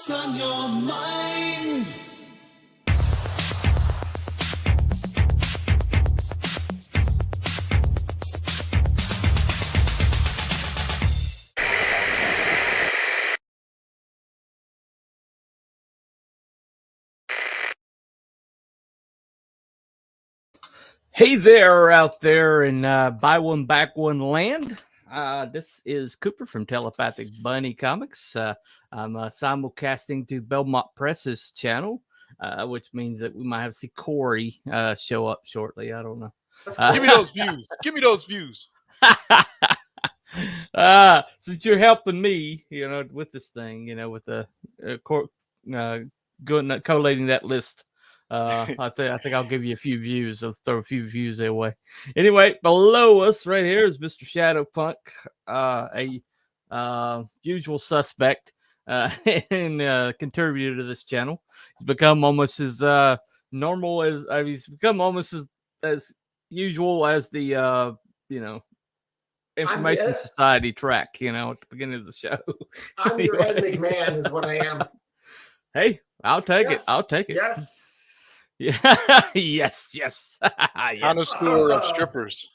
What's on your mind? Hey there out there in BuyOne, BackOne land. This is Cooper from Telepathic Bunny Comics. I'm simulcasting to Belmont Press's channel, which means that we might have to see Corey show up shortly. I don't know. Give me those views. Give me those views. Since you're helping me, with this thing, with the collating that list. I think I'll give you a few views. I'll throw a few views their way. Anyway, below us right here is Mr. Shadowpunk, a usual suspect and contributor to this channel. He's become almost as normal as he's become almost as usual as the Information Society track. At the beginning of the show. I'm your Ed McMahon, is what I am. Hey, I'll take it. I'll take it. Yes. Yeah. yes. Yes. Connoisseur of strippers.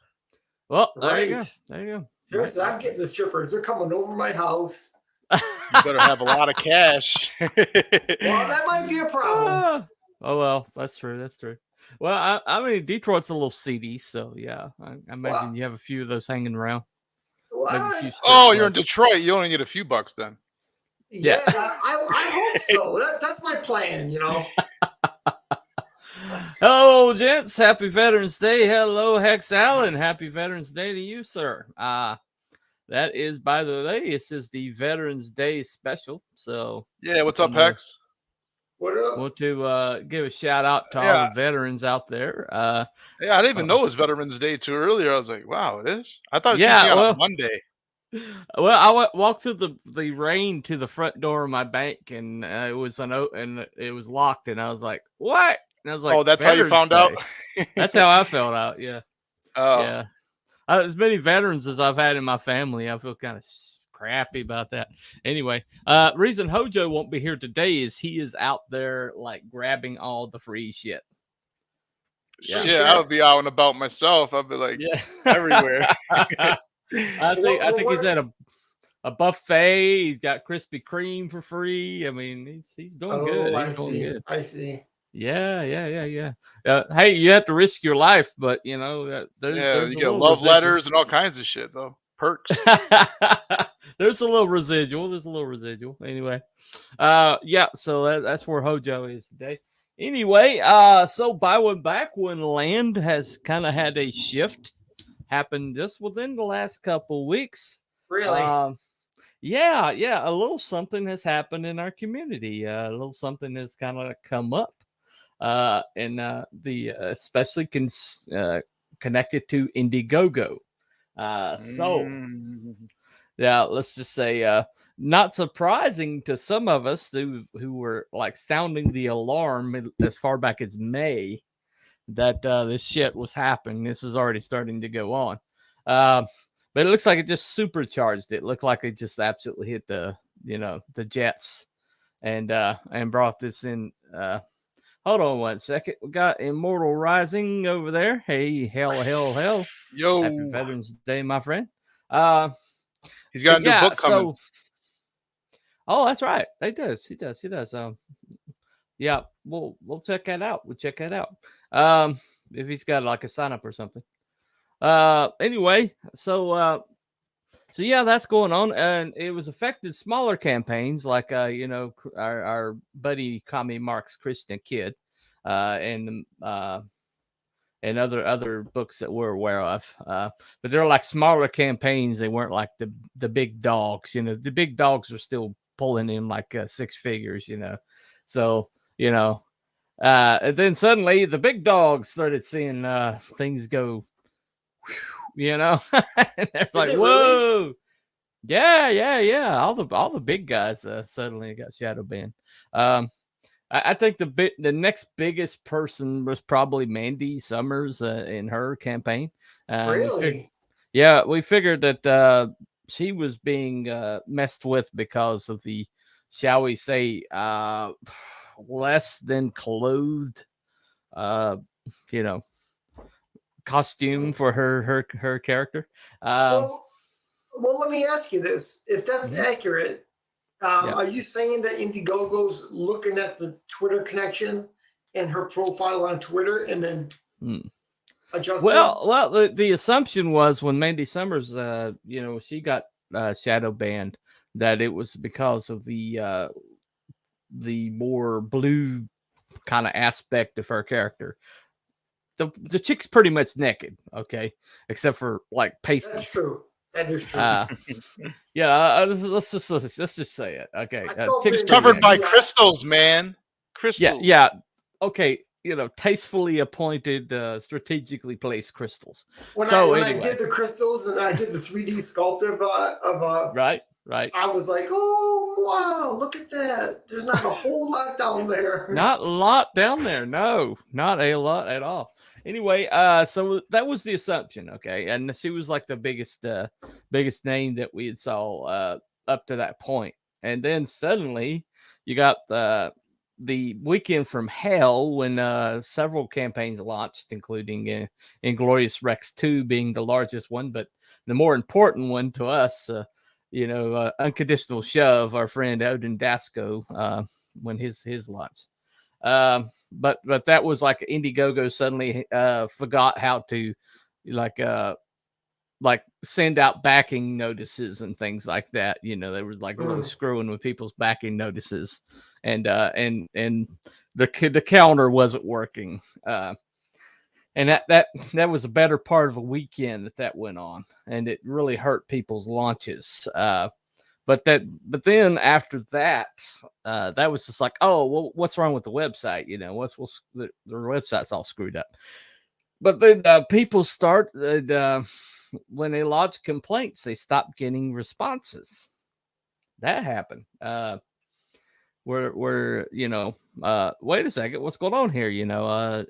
Well, Right. There you go. Seriously, Right. I'm getting the strippers. They're coming over my house. You better have a lot of cash. Well, that might be a problem. Oh well, that's true. That's true. Well, I mean, Detroit's a little seedy, so yeah, I imagine Well, you have a few of those hanging around. What? Maybe a few Oh, strip you're in clubs. Detroit. You only get a few bucks then. Yeah, Yeah. I hope so. That's my plan, Hello, gents. Happy Veterans Day. Hello, Hex Allen. Happy Veterans Day to you, sir. That is, by the way, this is the Veterans Day special. So Yeah, what's up, Hex? What up? want to give a shout out to all Yeah. the veterans out there. Yeah, I didn't even know it was Veterans Day too earlier. I was like, wow, it is? I thought it was Yeah, usually on well- a Monday. Well, I walked through the rain to the front door of my bank, and it was and it was locked, and I was like, "What?" And I was like, Oh, that's how you "Veterans found out? Day." That's how I felt out. Yeah, Oh, yeah. As many veterans as I've had in my family, I feel kind of crappy about that. Anyway, reason Hojo won't be here today is he is out there like grabbing all the free shit. yeah. Yeah. I would be out and about myself. I'd be like, Yeah, everywhere. I think he's at a buffet. He's got Krispy Kreme for free. I mean, he's doing good. He's doing good. I see. Yeah. Hey, you have to risk your life, but there's Yeah, there's you a get little love residual. letters and all kinds of shit, though. Perks. There's a little residual. There's a little residual. Anyway, yeah. So that's where Hojo is today. Anyway, so BuyOne, BackOne land has kind of had a shift happen just within the last couple weeks. Really? Yeah, a little something has happened in our community. A little something has kind of come up, and especially connected to Indiegogo. Yeah, let's just say, not surprising to some of us who were like sounding the alarm as far back as May that this shit was happening. This was already starting to go on. But it looks like it just supercharged it. It looked like it just absolutely hit the jets and brought this in. Hold on one second. We got Immortal Rising over there. Hey, hell. Yo. Happy Veterans Day, my friend. He's got a new book coming. Oh, that's right. He does. Yeah, we'll check that out. If he's got like a sign up or something. Anyway, so yeah, that's going on, and it was affected smaller campaigns like our buddy Kami Mark's Christian Kid, and other books that we're aware of. But they're like smaller campaigns. They weren't like the big dogs. The big dogs are still pulling in like six figures. So and then suddenly the big dogs started seeing things go. And they're like, whoa, really? Yeah. All the big guys suddenly got shadow banned. I think the next biggest person was probably Mandy Summers in her campaign. Really? We figured that she was being messed with because of the shall we say, less than clothed, you know, costume for her character. Well, let me ask you this: if that's accurate, are you saying that Indiegogo's looking at the Twitter connection and her profile on Twitter and then adjusting? Well, the assumption was when Mandy Summers, you know, she got shadow banned, that it was because of the more blue kind of aspect of her character. The chick's pretty much naked, okay, except for like pasties. That's true. That is true. Yeah, let's just say it, okay. Chick's covered by crystals, man. Crystals. Yeah. Okay, you know, tastefully appointed, strategically placed crystals. When I did the crystals and I did the 3D sculpture of right. I was like, oh wow, look at that. There's not a whole lot down there. Not a lot down there. No, not a lot at all. Anyway, so that was the assumption, okay, and she was like the biggest name that we had saw up to that point, and then suddenly you got the weekend from hell when several campaigns launched, including Inglorious Rex 2 being the largest one, but the more important one to us, you know, Unconditional Shove, our friend Odin Dasco, when his launched. But that was like Indiegogo suddenly forgot how to like send out backing notices and things like that. You know, they were like really screwing with people's backing notices, and the counter wasn't working. And that was a better part of a weekend that went on, and it really hurt people's launches. But then after that, that was just like, oh, well, what's wrong with the website? You know, the website's all screwed up. But then people started, when they lodged complaints, they stopped getting responses. That happened. Where you know, wait a second, what's going on here? You know,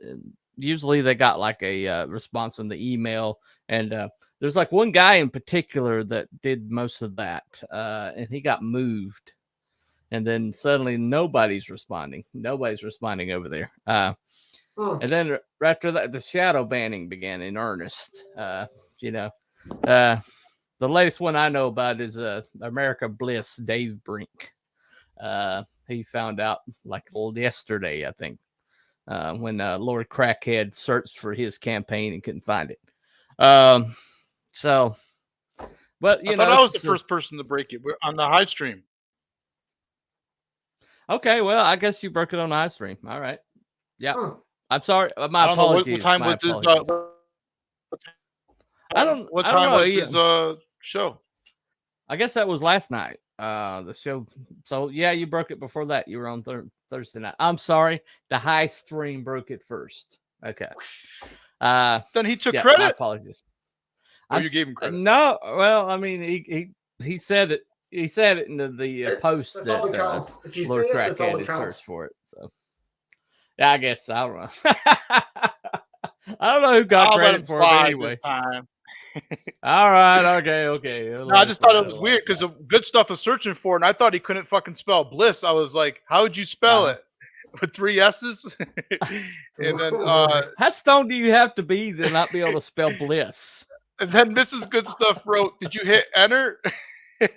usually they got like a response on the email, and there's like one guy in particular that did most of that, and he got moved, and then suddenly nobody's responding over there. And then after that, the shadow banning began in earnest. You know, the latest one I know about is America Bliss Dave Brink. He found out like yesterday, I think, when Lord Crackhead searched for his campaign and couldn't find it. So, but you know, I was the first person to break it on the high stream. Okay, well, I guess you broke it on the high stream. All right. Yeah. I'm sorry. My apologies. What time was his? What time was his show? I guess that was last night. The show. So yeah, you broke it before that. You were on Thursday night. I'm sorry. The high stream broke it first. Okay. Then he took credit. My apologies. You gave him credit. No, well, I mean, he said it. He said it in the post that Lord Crackhead had searched for it. So yeah, I guess I don't know. I don't know who got credit for it anyway. All right, okay. No, I just thought it was weird because good stuff was searching for it, and I thought he couldn't fucking spell bliss. I was like, how would you spell it? With 3 S's? And then how stoned do you have to be to not be able to spell bliss? And then Mrs. Good Stuff wrote, did you hit enter? And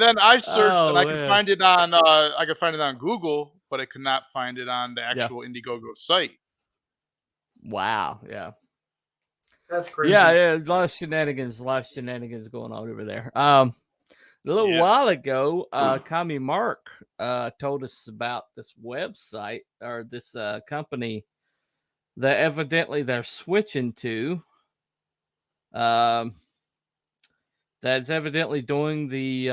then I searched and I could find it on Google, but I could not find it on the actual Indiegogo site. Wow, yeah. That's crazy. Yeah, a lot of shenanigans going on over there. A little while ago, Kami Mark told us about this website or this company that evidently they're switching to. That's evidently doing the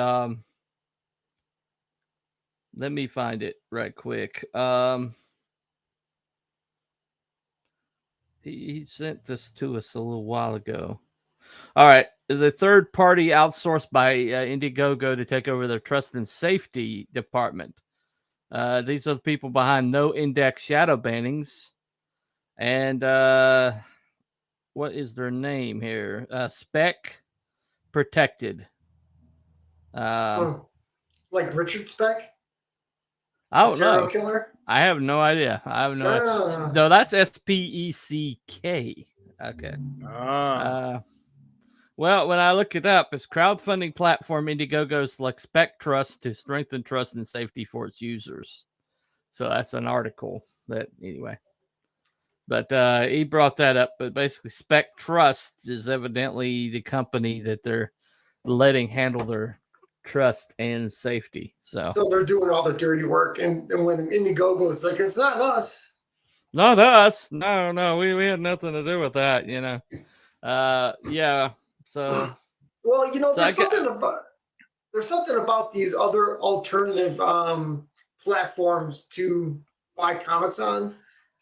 let me find it right quick. He sent this to us a little while ago. All right. The third party outsourced by Indiegogo to take over their trust and safety department. These are the people behind No Index Shadow Bannings. And what is their name here? Spec Protected. Like Richard Speck? I don't Serial know. killer? I have no idea. I have no idea. Ah. No, that's SPECK. Okay. Ah. Well, when I look it up, it's crowdfunding platform Indiegogo selects Trust to strengthen trust and safety for its users. So that's an article that anyway. But he brought that up. But basically, Spec Trust is evidently the company that they're letting handle their trust and safety. So they're doing all the dirty work, and when Indiegogo is like, it's not us. Not us. No, we had nothing to do with that, you know. Yeah. So well, you know, so there's something about these other alternative platforms to buy comics on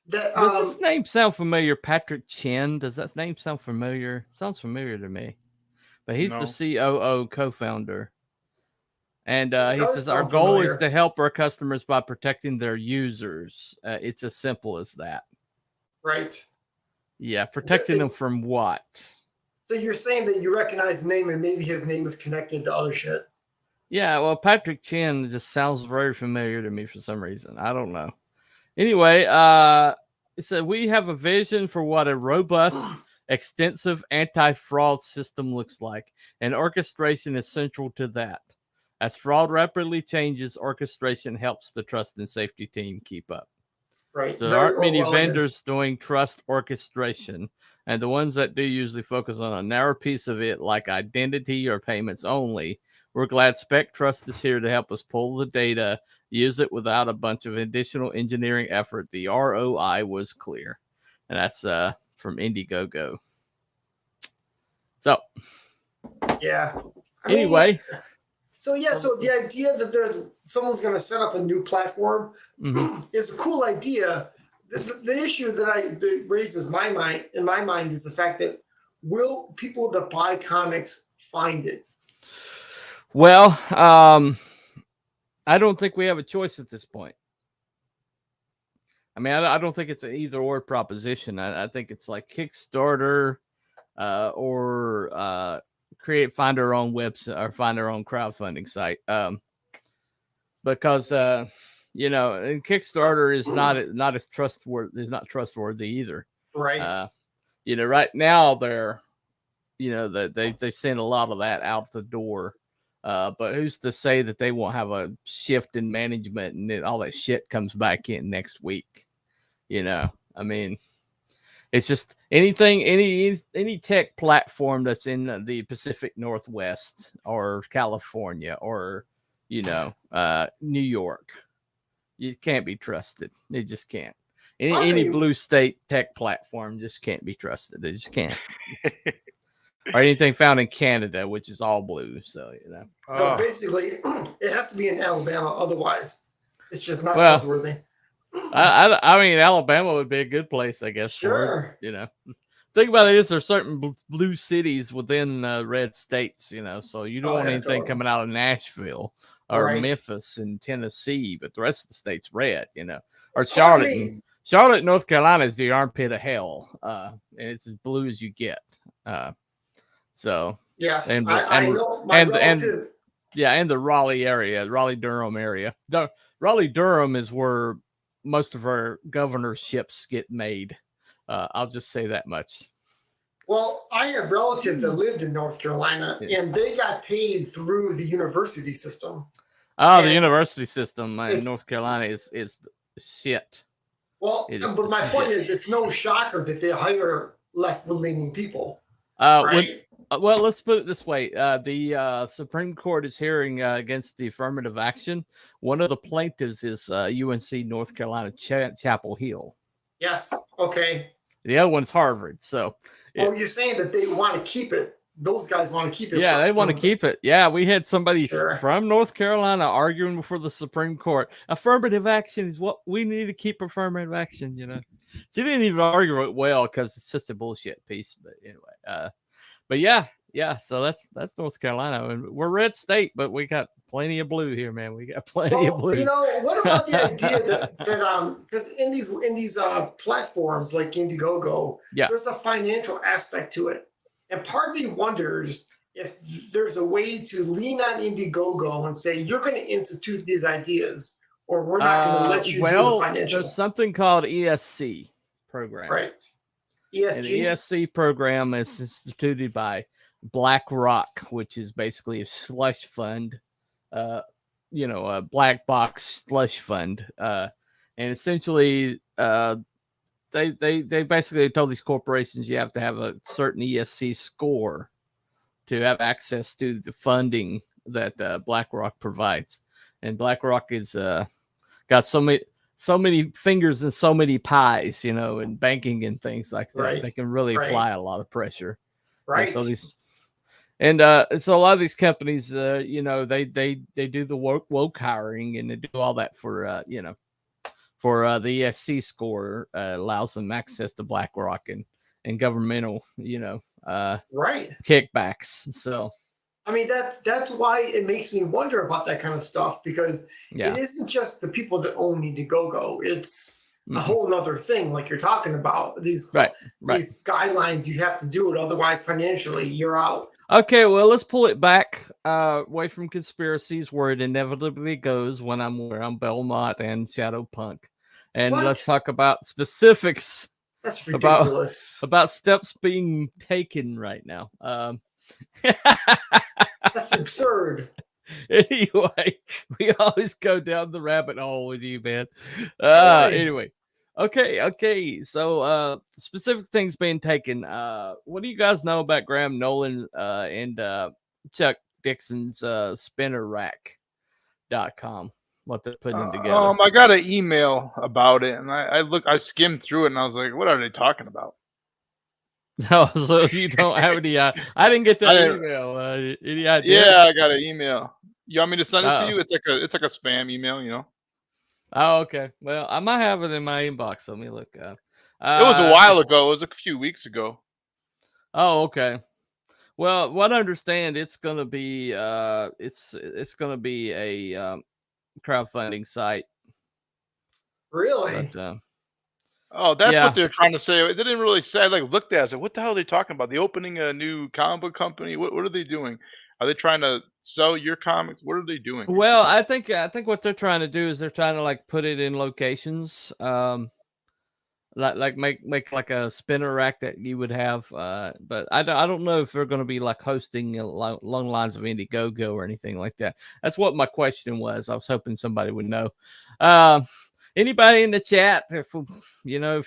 that does this name sound familiar? Patrick Chen. Does that name sound familiar? Sounds familiar to me. But he's the COO co-founder. And he says, our goal is to help our customers by protecting their users. It's as simple as that. Right. Yeah. Protecting them from what? So you're saying that you recognize the name and maybe his name is connected to other shit. Yeah. Well, Patrick Chen just sounds very familiar to me for some reason. I don't know. Anyway, it said, we have a vision for what a robust, extensive anti-fraud system looks like. And orchestration is central to that. As fraud rapidly changes, orchestration helps the trust and safety team keep up. Right. So there aren't many vendors doing trust orchestration, and the ones that do usually focus on a narrow piece of it, like identity or payments only. We're glad Spec Trust is here to help us pull the data, use it without a bunch of additional engineering effort. The ROI was clear. And that's from Indiegogo. So, yeah. Anyway. So the idea that someone's going to set up a new platform is a cool idea. The issue that raises in my mind is the fact that will people that buy comics find it? Well, I don't think we have a choice at this point. I mean, I don't think it's an either or proposition. I think it's like Kickstarter or find our own website or find our own crowdfunding site. Because you know, and Kickstarter is not as trustworthy. Is not trustworthy either. Right. You know, right now they're, you know, they send a lot of that out the door. But who's to say that they won't have a shift in management and all that shit comes back in next week? You know, I mean, it's just any tech platform that's in the Pacific Northwest or California or, you know, New York, you can't be trusted. It just can't. Any blue state tech platform just can't be trusted. They just can't. Or anything found in Canada, which is all blue. So, you know. So basically, it has to be in Alabama. Otherwise, it's just not trustworthy. I mean, Alabama would be a good place, I guess. Sure. For it, you know. Think about it. There's certain blue cities within red states, you know. So you don't want anything coming out of Nashville or Memphis in Tennessee, but the rest of the state's red, you know. Or Charlotte. Charlotte, North Carolina is the armpit of hell. And it's as blue as you get. So yes, and I know my relative. And the Raleigh area, Raleigh-Durham area. Raleigh-Durham is where most of our governorships get made. I'll just say that much. Well, I have relatives that lived in North Carolina, and they got paid through the university system. Oh, the university system in North Carolina is shit. Well, but my point is, it's no shocker that they hire left-leaning people. Right? Well, let's put it this way. The Supreme Court is hearing against the affirmative action. One of the plaintiffs is UNC North Carolina Chapel Hill. Yes. Okay. The other one's Harvard. So, you're saying that they want to keep it. Those guys want to keep it. Yeah, they want to keep it. Yeah, we had somebody from North Carolina arguing before the Supreme Court. Affirmative action is what we need to keep. Affirmative action, you know. She didn't even argue it well because it's just a bullshit piece. But anyway, but yeah. So that's North Carolina, and we're red state, but we got plenty of blue here, man. We got plenty of blue. You know, what about the idea that because in these platforms like Indiegogo, there's a financial aspect to it, and part of me wonders if there's a way to lean on Indiegogo and say, you're going to institute these ideas, or we're not going to let you do the financial. There's something called ESC program. Right. And the ESC program is instituted by BlackRock, which is basically a slush fund, a black box slush fund. And essentially, they basically told these corporations you have to have a certain ESC score to have access to the funding that BlackRock provides. And BlackRock is got so many fingers and so many pies, in banking and things like that. Right. They can really apply a lot of pressure. Right. And so a lot of these companies, they do the woke hiring, and they do all that for the ESC score, allows them access to BlackRock and governmental, kickbacks. So, I mean, that's why it makes me wonder about that kind of stuff, because it isn't just the people that own Indiegogo. It's a whole nother thing, like you're talking about. These guidelines, you have to do it, otherwise financially you're out. Okay, well, let's pull it back away from conspiracies, where it inevitably goes when I'm Belmont and Shadowpunk. And let's talk about specifics. That's ridiculous. About steps being taken right now. That's absurd. Anyway, we always go down the rabbit hole with you, man. Anyway. Okay. So, specific things being taken. What do you guys know about Graham Nolan and Chuck Dixon's SpinnerRack.com? What they're putting together. I got an email about it, and I skimmed through it, and I was like, "What are they talking about?" Oh, so you don't have any? I didn't get that email. Any idea? Yeah, I got an email. You want me to send it to you? It's like a spam email, Oh, okay. Well, I might have it in my inbox. Let me look. It was a while ago. It was a few weeks ago. Oh, okay. Well, what I understand, it's gonna be it's gonna be a crowdfunding site. Really? But, that's what they're trying to say. It didn't really say. I looked at it. I said, what the hell are they talking about? They opening a new comic book company? What are they doing? Are they trying to sell your comics? What are they doing? Well, I think what they're trying to do is they're trying to put it in locations, make like a spinner rack that you would have. But I don't know if they're going to be hosting along lines of Indiegogo or anything like that. That's what my question was. I was hoping somebody would know. Anybody in the chat, if you know,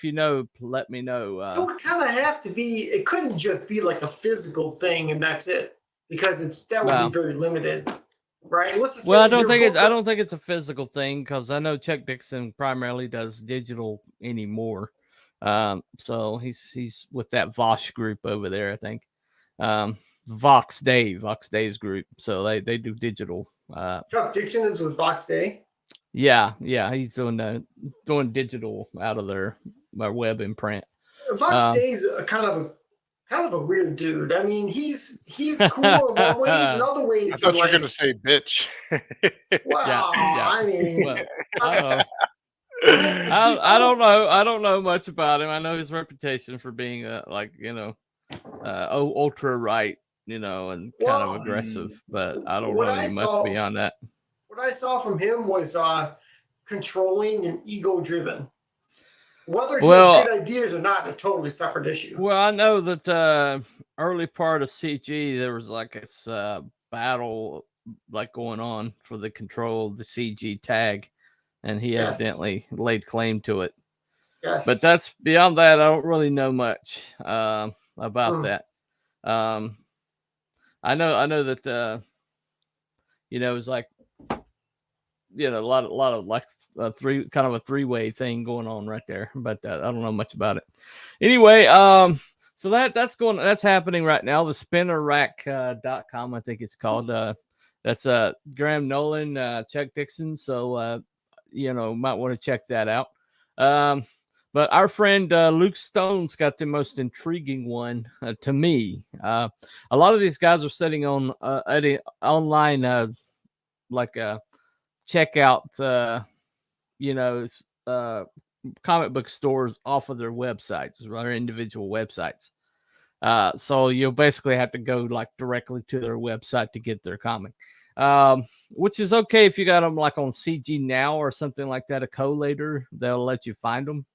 let me know. It would kind of have to be. It couldn't just be like a physical thing and that's it, because that would be very limited, right? I don't think it's a physical thing, because I know Chuck Dixon primarily does digital anymore. So he's with that Vosh group over there, I think. Vox Day's group. So they do digital. Chuck Dixon is with Vox Day. Yeah, he's doing digital out of their web imprint. Vox Day's kind of a weird dude. I mean, he's cool in one ways, in other ways. I thought you were gonna say bitch. Well, I mean, I don't know. I don't know much about him. I know his reputation for being ultra right, and kind of aggressive. But I don't know much beyond that. What I saw from him was controlling and ego-driven. Whether he has good ideas or not, a totally separate issue. Well, I know that early part of CG, there was this battle going on for the control of the CG tag, and he evidently laid claim to it. Yes. But that's beyond that. I don't really know much about that. I know that it was a lot of a three-way thing going on right there, but I don't know much about it. Anyway, so that's happening right now. The SpinnerRack.com, I think it's called. That's Graham Nolan, Chuck Dixon. So might want to check that out. But our friend Luke Stone's got the most intriguing one to me. A lot of these guys are sitting on online check out comic book stores off of their websites, their individual websites. So you'll basically have to go like directly to their website to get their comic, which is okay if you got them like on CG Now or something like that, a collator, they'll let you find them.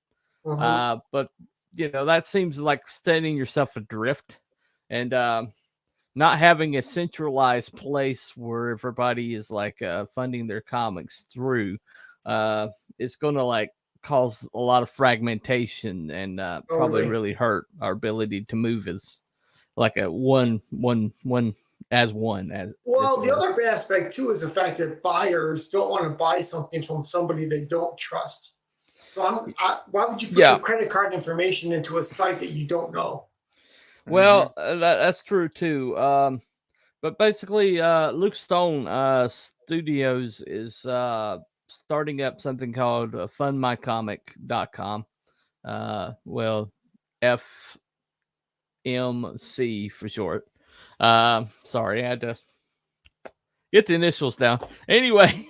But that seems like setting yourself adrift, and not having a centralized place where everybody is like funding their comics through, it's going to like cause a lot of fragmentation and probably really hurt our ability to move as like a one. The other aspect too is the fact that buyers don't want to buy something from somebody they don't trust. So why would you put your credit card information into a site that you don't know? Well, that's true too. But basically, Luke Stone Studios is starting up something called fundmycomic.com. FMC for short. Sorry, I had to get the initials down. Anyway,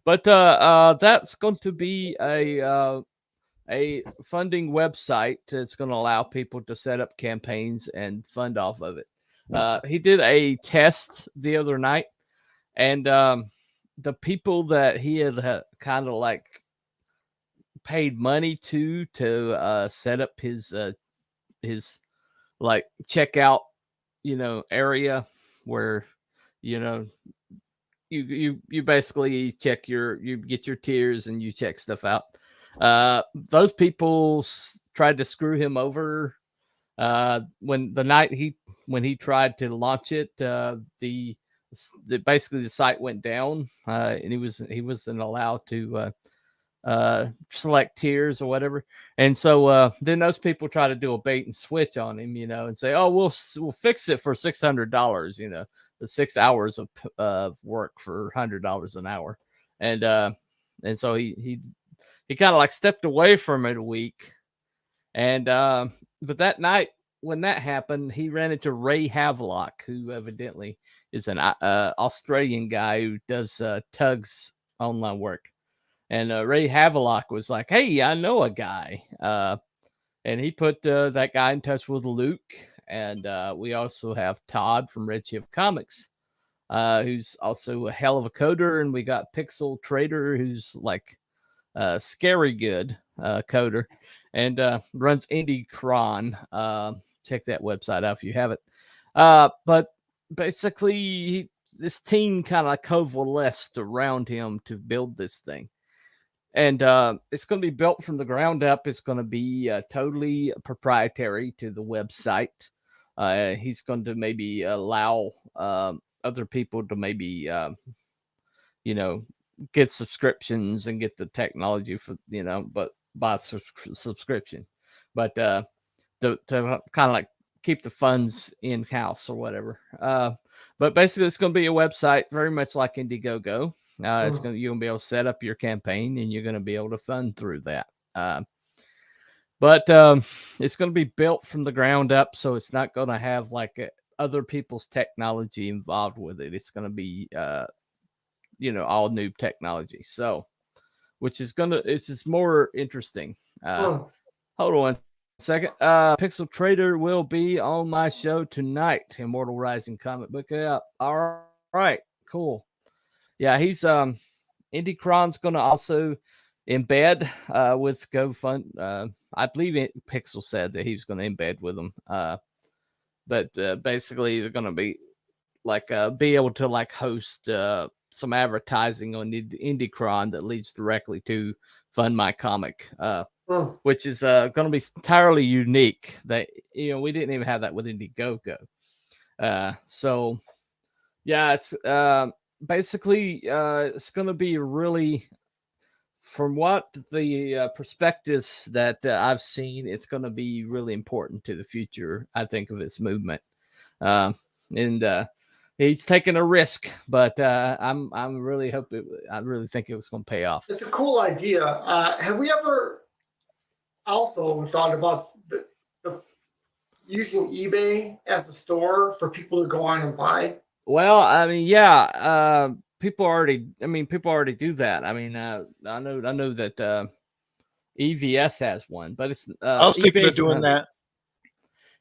but that's going to be a funding website. It's going to allow people to set up campaigns and fund off of it. He did a test the other night, and the people that he had kind of like paid money to set up his like checkout, area where, you basically check you get your tiers and you check stuff out. Those people tried to screw him over when he tried to launch it. Basically the site went down, and he wasn't allowed to select tiers or whatever. And so then those people try to do a bait and switch on him, and say, oh, we'll fix it for $600, the 6 hours of work for $100 an hour. And so he kind of like stepped away from it a week. And but that night when that happened, he ran into Ray Havelock, who evidently is an Australian guy who does Tug's online work. And Ray Havelock was like, hey, I know a guy. And he put that guy in touch with Luke. And we also have Todd from Redshift Comics, who's also a hell of a coder. And we got Pixel Trader, who's like scary good coder, and runs IndieCron. Check that website out if you haven't. But basically, this team kind of coalesced around him to build this thing. And it's going to be built from the ground up. It's going to be totally proprietary to the website. He's going to maybe allow other people to maybe, get subscriptions and get the technology for, but by subscription. But to kind of like keep the funds in house or whatever. But basically, it's going to be a website very much like Indiegogo. You're gonna be able to set up your campaign, and you're gonna be able to fund through that. But it's gonna be built from the ground up, so it's not gonna have like other people's technology involved with it. It's gonna be all new technology. So, which is it's just more interesting. Hold on one second. Pixel Trader will be on my show tonight. Immortal Rising comic book out. All right, cool. Yeah, he's IndieCron's going to also embed with GoFund. I believe Pixel said that he was going to embed with them. But basically, they're going to be like be able to like host some advertising on IndieCron that leads directly to Fund My Comic, which is going to be entirely unique. That we didn't even have that with Indiegogo. So yeah, it's. Basically, it's going to be really, from what the prospectus that I've seen, it's going to be really important to the future, I think, of this movement. And he's taking a risk, but I'm really I really think it was going to pay off. It's a cool idea. Have we ever also thought about the using eBay as a store for people to go on and buy? Well, I mean, yeah, people already do that. I mean, I know that EVS has one, but it's I was thinking of doing that.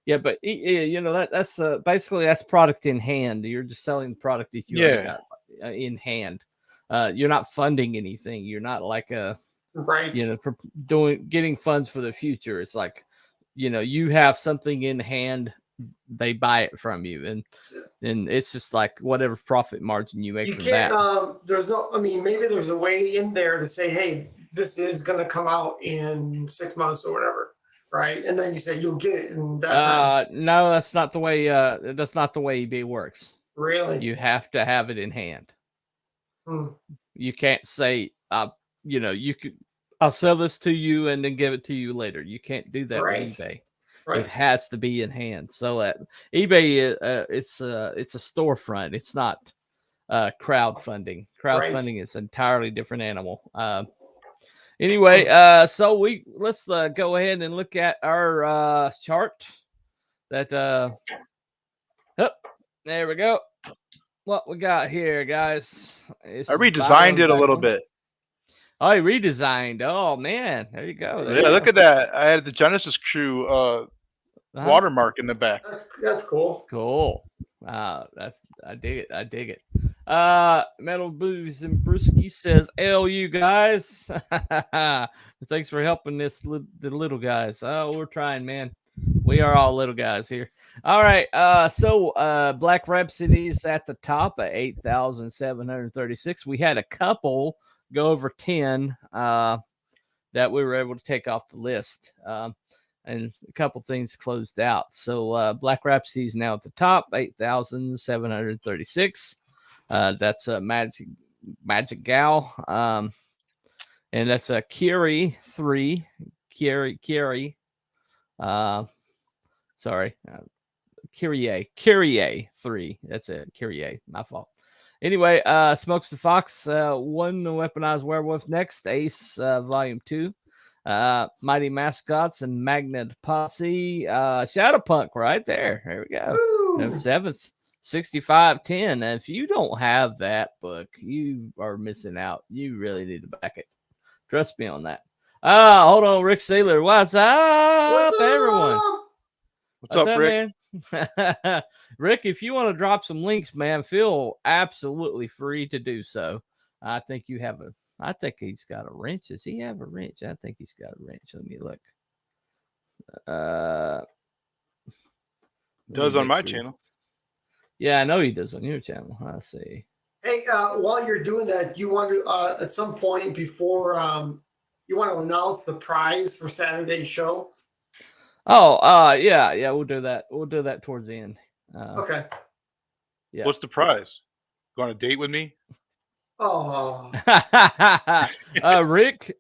Yeah, but you know that's basically that's product in hand. You're just selling the product that you already got in hand. You're not funding anything. You're not like right. You know, getting funds for the future. It's like, you know, you have something in hand, they buy it from you, and it's just like whatever profit margin you make from that. There's no. I mean, maybe there's a way in there to say, hey, this is going to come out in 6 months or whatever. Right, and then you say you'll get it in that time. No, that's not the way. That's not the way eBay works. Really, you have to have it in hand. You can't say, you know, I'll sell this to you and then give it to you later. You can't do that with eBay. Right. It has to be in hand. So at eBay, it's a storefront. It's not crowdfunding. Crowdfunding is an entirely different animal. Anyway, so let's go ahead and look at our chart. That there we go. What we got here, guys? I redesigned it a little bit. Oh, you redesigned. Oh man, there you go. Yeah, look at that. I had the Genesis Crüe watermark in the back. That's cool. Cool. I dig it. I dig it. Metal Booze and Brewski says, "You guys, thanks for helping the little guys. Oh, we're trying, man. We are all little guys here. All right. So Black Rhapsody's at the top at 8,736. We had a couple go over 10 that we were able to take off the list. And a couple things closed out. So Black Rhapsody is now at the top, 8,736. That's a Magic Gal. And that's a KYRIE 3. KYRIE. Sorry. KYRIE 3. That's it. KYRIE. My fault. Anyway, Smokes the Fox, one Weaponized Werewolf next. Ace, Volume 2. Mighty Mascots and MAGNA and THE POSSE. Shadowpunk right there. There we go. 7th, 6510. And if you don't have that book, you are missing out. You really need to back it. Trust me on that. Hold on, Rick Saylor. What's up, everyone? What's up, Rick? Man? Rick, if you want to drop some links, man, feel absolutely free to do so. I think you have I think he's got a wrench. Does he have a wrench? I think he's got a wrench. Let me look. Does on my channel. Yeah, I know he does on your channel. I see. Hey, while you're doing that, do you want to, at some point before you want to announce the prize for Saturday's show? Oh, yeah, we'll do that. We'll do that towards the end. Okay. Yeah. What's the prize? Go on a date with me? Oh. Rick,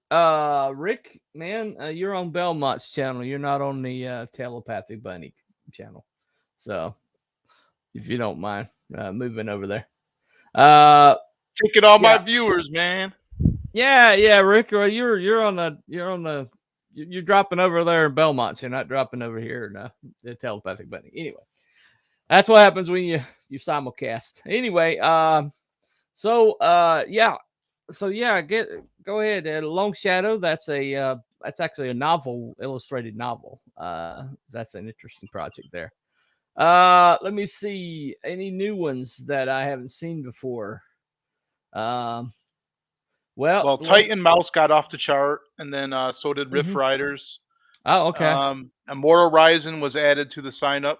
man, you're on Belmont's channel. You're not on the Telepathy Bunny channel. So, if you don't mind moving over there. Taking all my viewers, man. Yeah, Rick, you're dropping over there in Belmont. So you're not dropping over here in the Telepathic Bunny. Anyway, that's what happens when you simulcast. Anyway, go ahead. Long Shadow. That's actually a novel, illustrated novel. That's an interesting project there. Let me see any new ones that I haven't seen before. Well, Titan Mouse got off the chart, and then so did Rift Riders. Oh, okay. Immortal Rising was added to the sign up.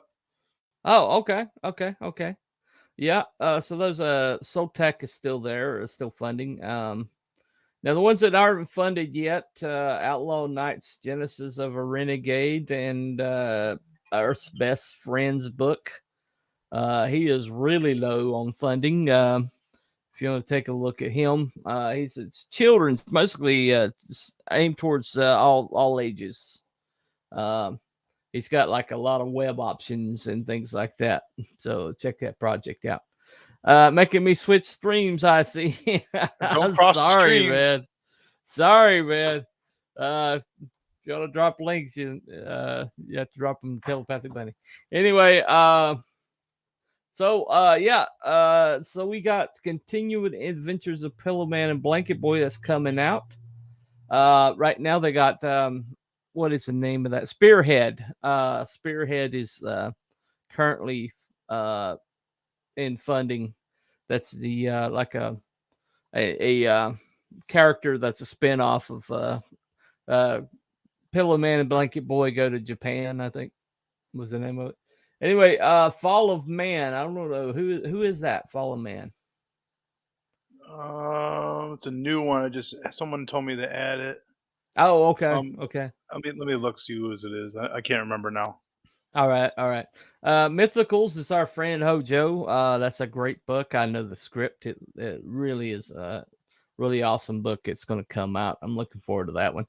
Oh, okay. Yeah. So those SOLTAC is still there, is still funding. Now the ones that aren't funded yet, Outlaw Knights, Genesis of a Renegade, and Earth's Best Friends book. He is really low on funding. If you want to take a look at him, it's children's, mostly aimed towards all ages. He's got like a lot of web options and things like that. So check that project out. Making me switch streams, I see. Don't cross Sorry, the man. If you want to drop links, you have to drop them to Telepathic Bunny. Anyway, so we got Continuing Adventures of Pillow Man and Blanket Boy that's coming out. Right now they got what is the name of that? Spearhead. Spearhead is currently in funding. That's the like a character that's a spinoff of Pillow Man and Blanket Boy Go to Japan, I think was the name of it. Anyway, Fall of Man. I don't know who is that. Fall of Man. It's a new one. Someone told me to add it. Oh, okay. Okay. Let me look, see who it is. I can't remember now. All right. Mythicals is our friend Hojo. That's a great book. I know the script. It really is a really awesome book. It's going to come out. I'm looking forward to that one.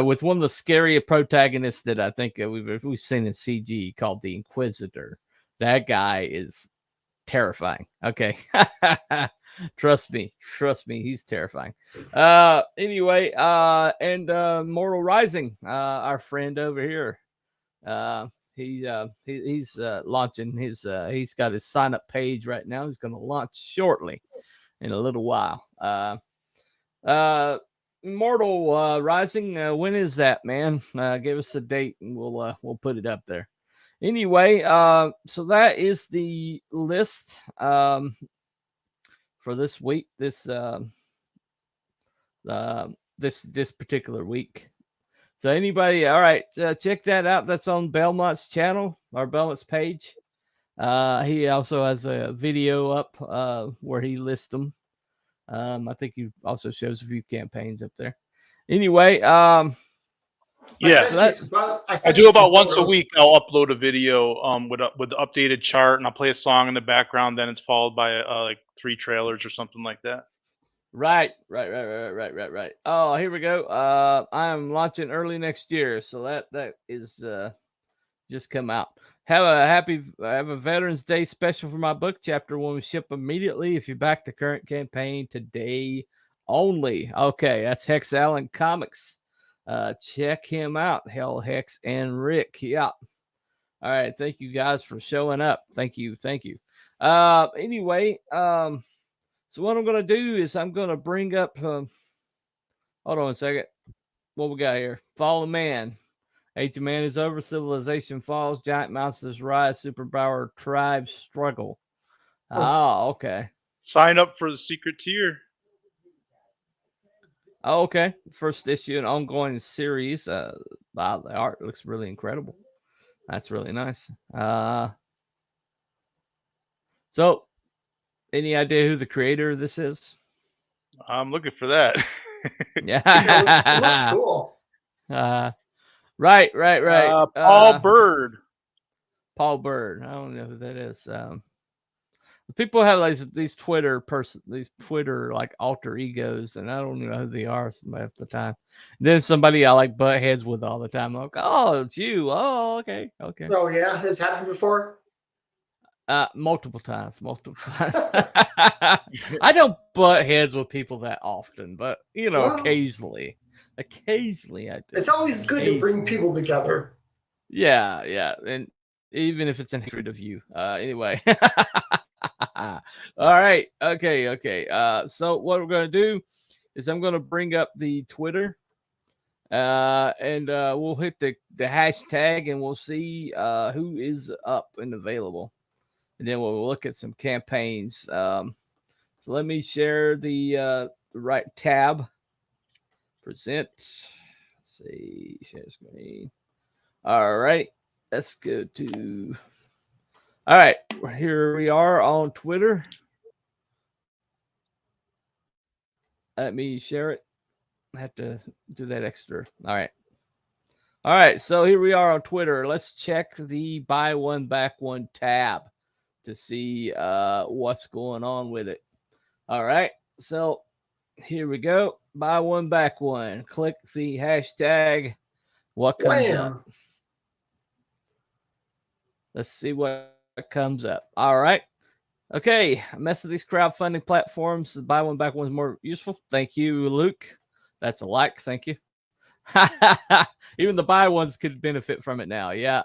With one of the scary protagonists that I think we've seen in CG called the Inquisitor. That guy is terrifying. Okay. Trust me, he's terrifying. Anyway, and Mortal Rising, our friend over here. He's launching his he's got his sign up page right now. He's going to launch shortly in a little while. Mortal Rising, when is that, man? Give us a date and we'll put it up there. Anyway, so that is the list for this week, this particular week. So anybody, all right, check that out. That's on Belmont's channel, or Belmont's page. He also has a video up where he lists them. I think he also shows a few campaigns up there. Anyway, yeah, I do about once a week. I'll upload a video with the updated chart, and I'll play a song in the background. Then it's followed by like 3 trailers or something like that. Right. Oh, here we go. I am launching early next year, so that is just come out. Have a Veterans Day special for my book chapter when we ship immediately if you back the current campaign today only. Okay, that's Hex Allen Comics. Check him out, Hell Hex and Rick. Yeah. All right, thank you guys for showing up. Thank you. Anyway, so what I'm going to do is I'm going to bring up, hold on a second. What we got here? Fall of Man. Age of Man is over. Civilization falls. Giant monsters rise. Superpower tribes struggle. Oh, okay. Sign up for the secret tier. Oh, okay. First issue, an ongoing series. Wow, the art looks really incredible. That's really nice. So, any idea who the creator of this is? I'm looking for that. Yeah, it looks cool. Right. Paul Bird. Paul Bird. I don't know who that is. People have these Twitter like alter egos, and I don't know who they are half the time. And then somebody I like butt heads with all the time. I'm like, oh, it's you. Oh, okay. Oh yeah, has happened before. Multiple times. I don't butt heads with people that often, but occasionally I do. It's always good to bring people together. Yeah, and even if it's in hatred of you. Anyway. All right. Okay. So what we're gonna do is I'm gonna bring up the Twitter, and we'll hit the hashtag, and we'll see who is up and available, and then we'll look at some campaigns. So let me share the right tab. Present. Let's see. Share screen. All right. Let's go to. All right, here we are on Twitter. Let me share it. I have to do that extra. All right. So here we are on Twitter. Let's check the Buy One, Back One tab to see what's going on with it. All right. So here we go. Buy One, Back One. Click the hashtag. What comes up? Let's see what comes up. All right. Okay. Mess of these crowdfunding platforms. Buy One, Back One is more useful. Thank you, Luke. That's a like. Thank you. Even the buy ones could benefit from it now. Yeah,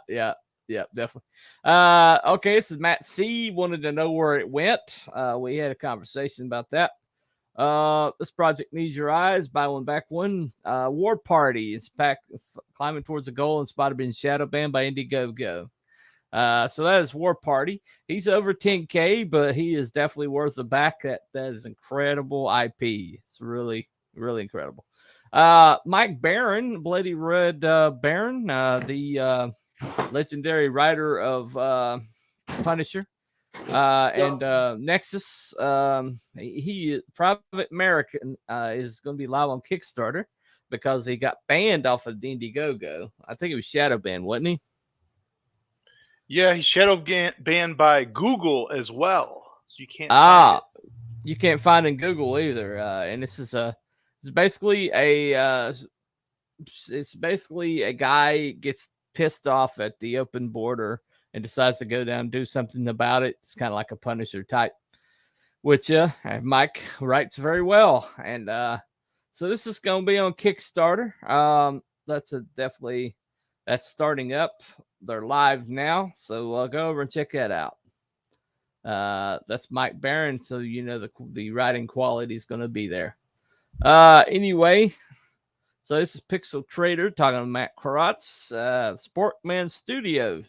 definitely. Okay, this is Matt C. Wanted to know where it went. We had a conversation about that. This project needs your eyes. Buy one, back one. War Party is climbing towards a goal and spotted being shadow banned by Indiegogo. So that is War Party. He's over 10K, but he is definitely worth the back. That is incredible IP. It's really, really incredible. Mike Barron, Bloody Red Baron, the legendary writer of Punisher. And Nexus, he Private American is going to be live on Kickstarter because he got banned off of Indiegogo. I think it was shadow banned, wasn't he? Yeah, he's shadow banned by Google as well, so you can't. Find it. You can't find in Google either. And this is it's basically a guy gets pissed off at the open border and decides to go down and do something about it. It's kind of like a Punisher type, which Mike writes very well. And so this is going to be on Kickstarter. That's starting up. They're live now, so go over and check that out. That's Mike Barron, so you know the writing quality is going to be there. Anyway, so this is Pixel Trader talking to Matt Karatz, Sportman Studios.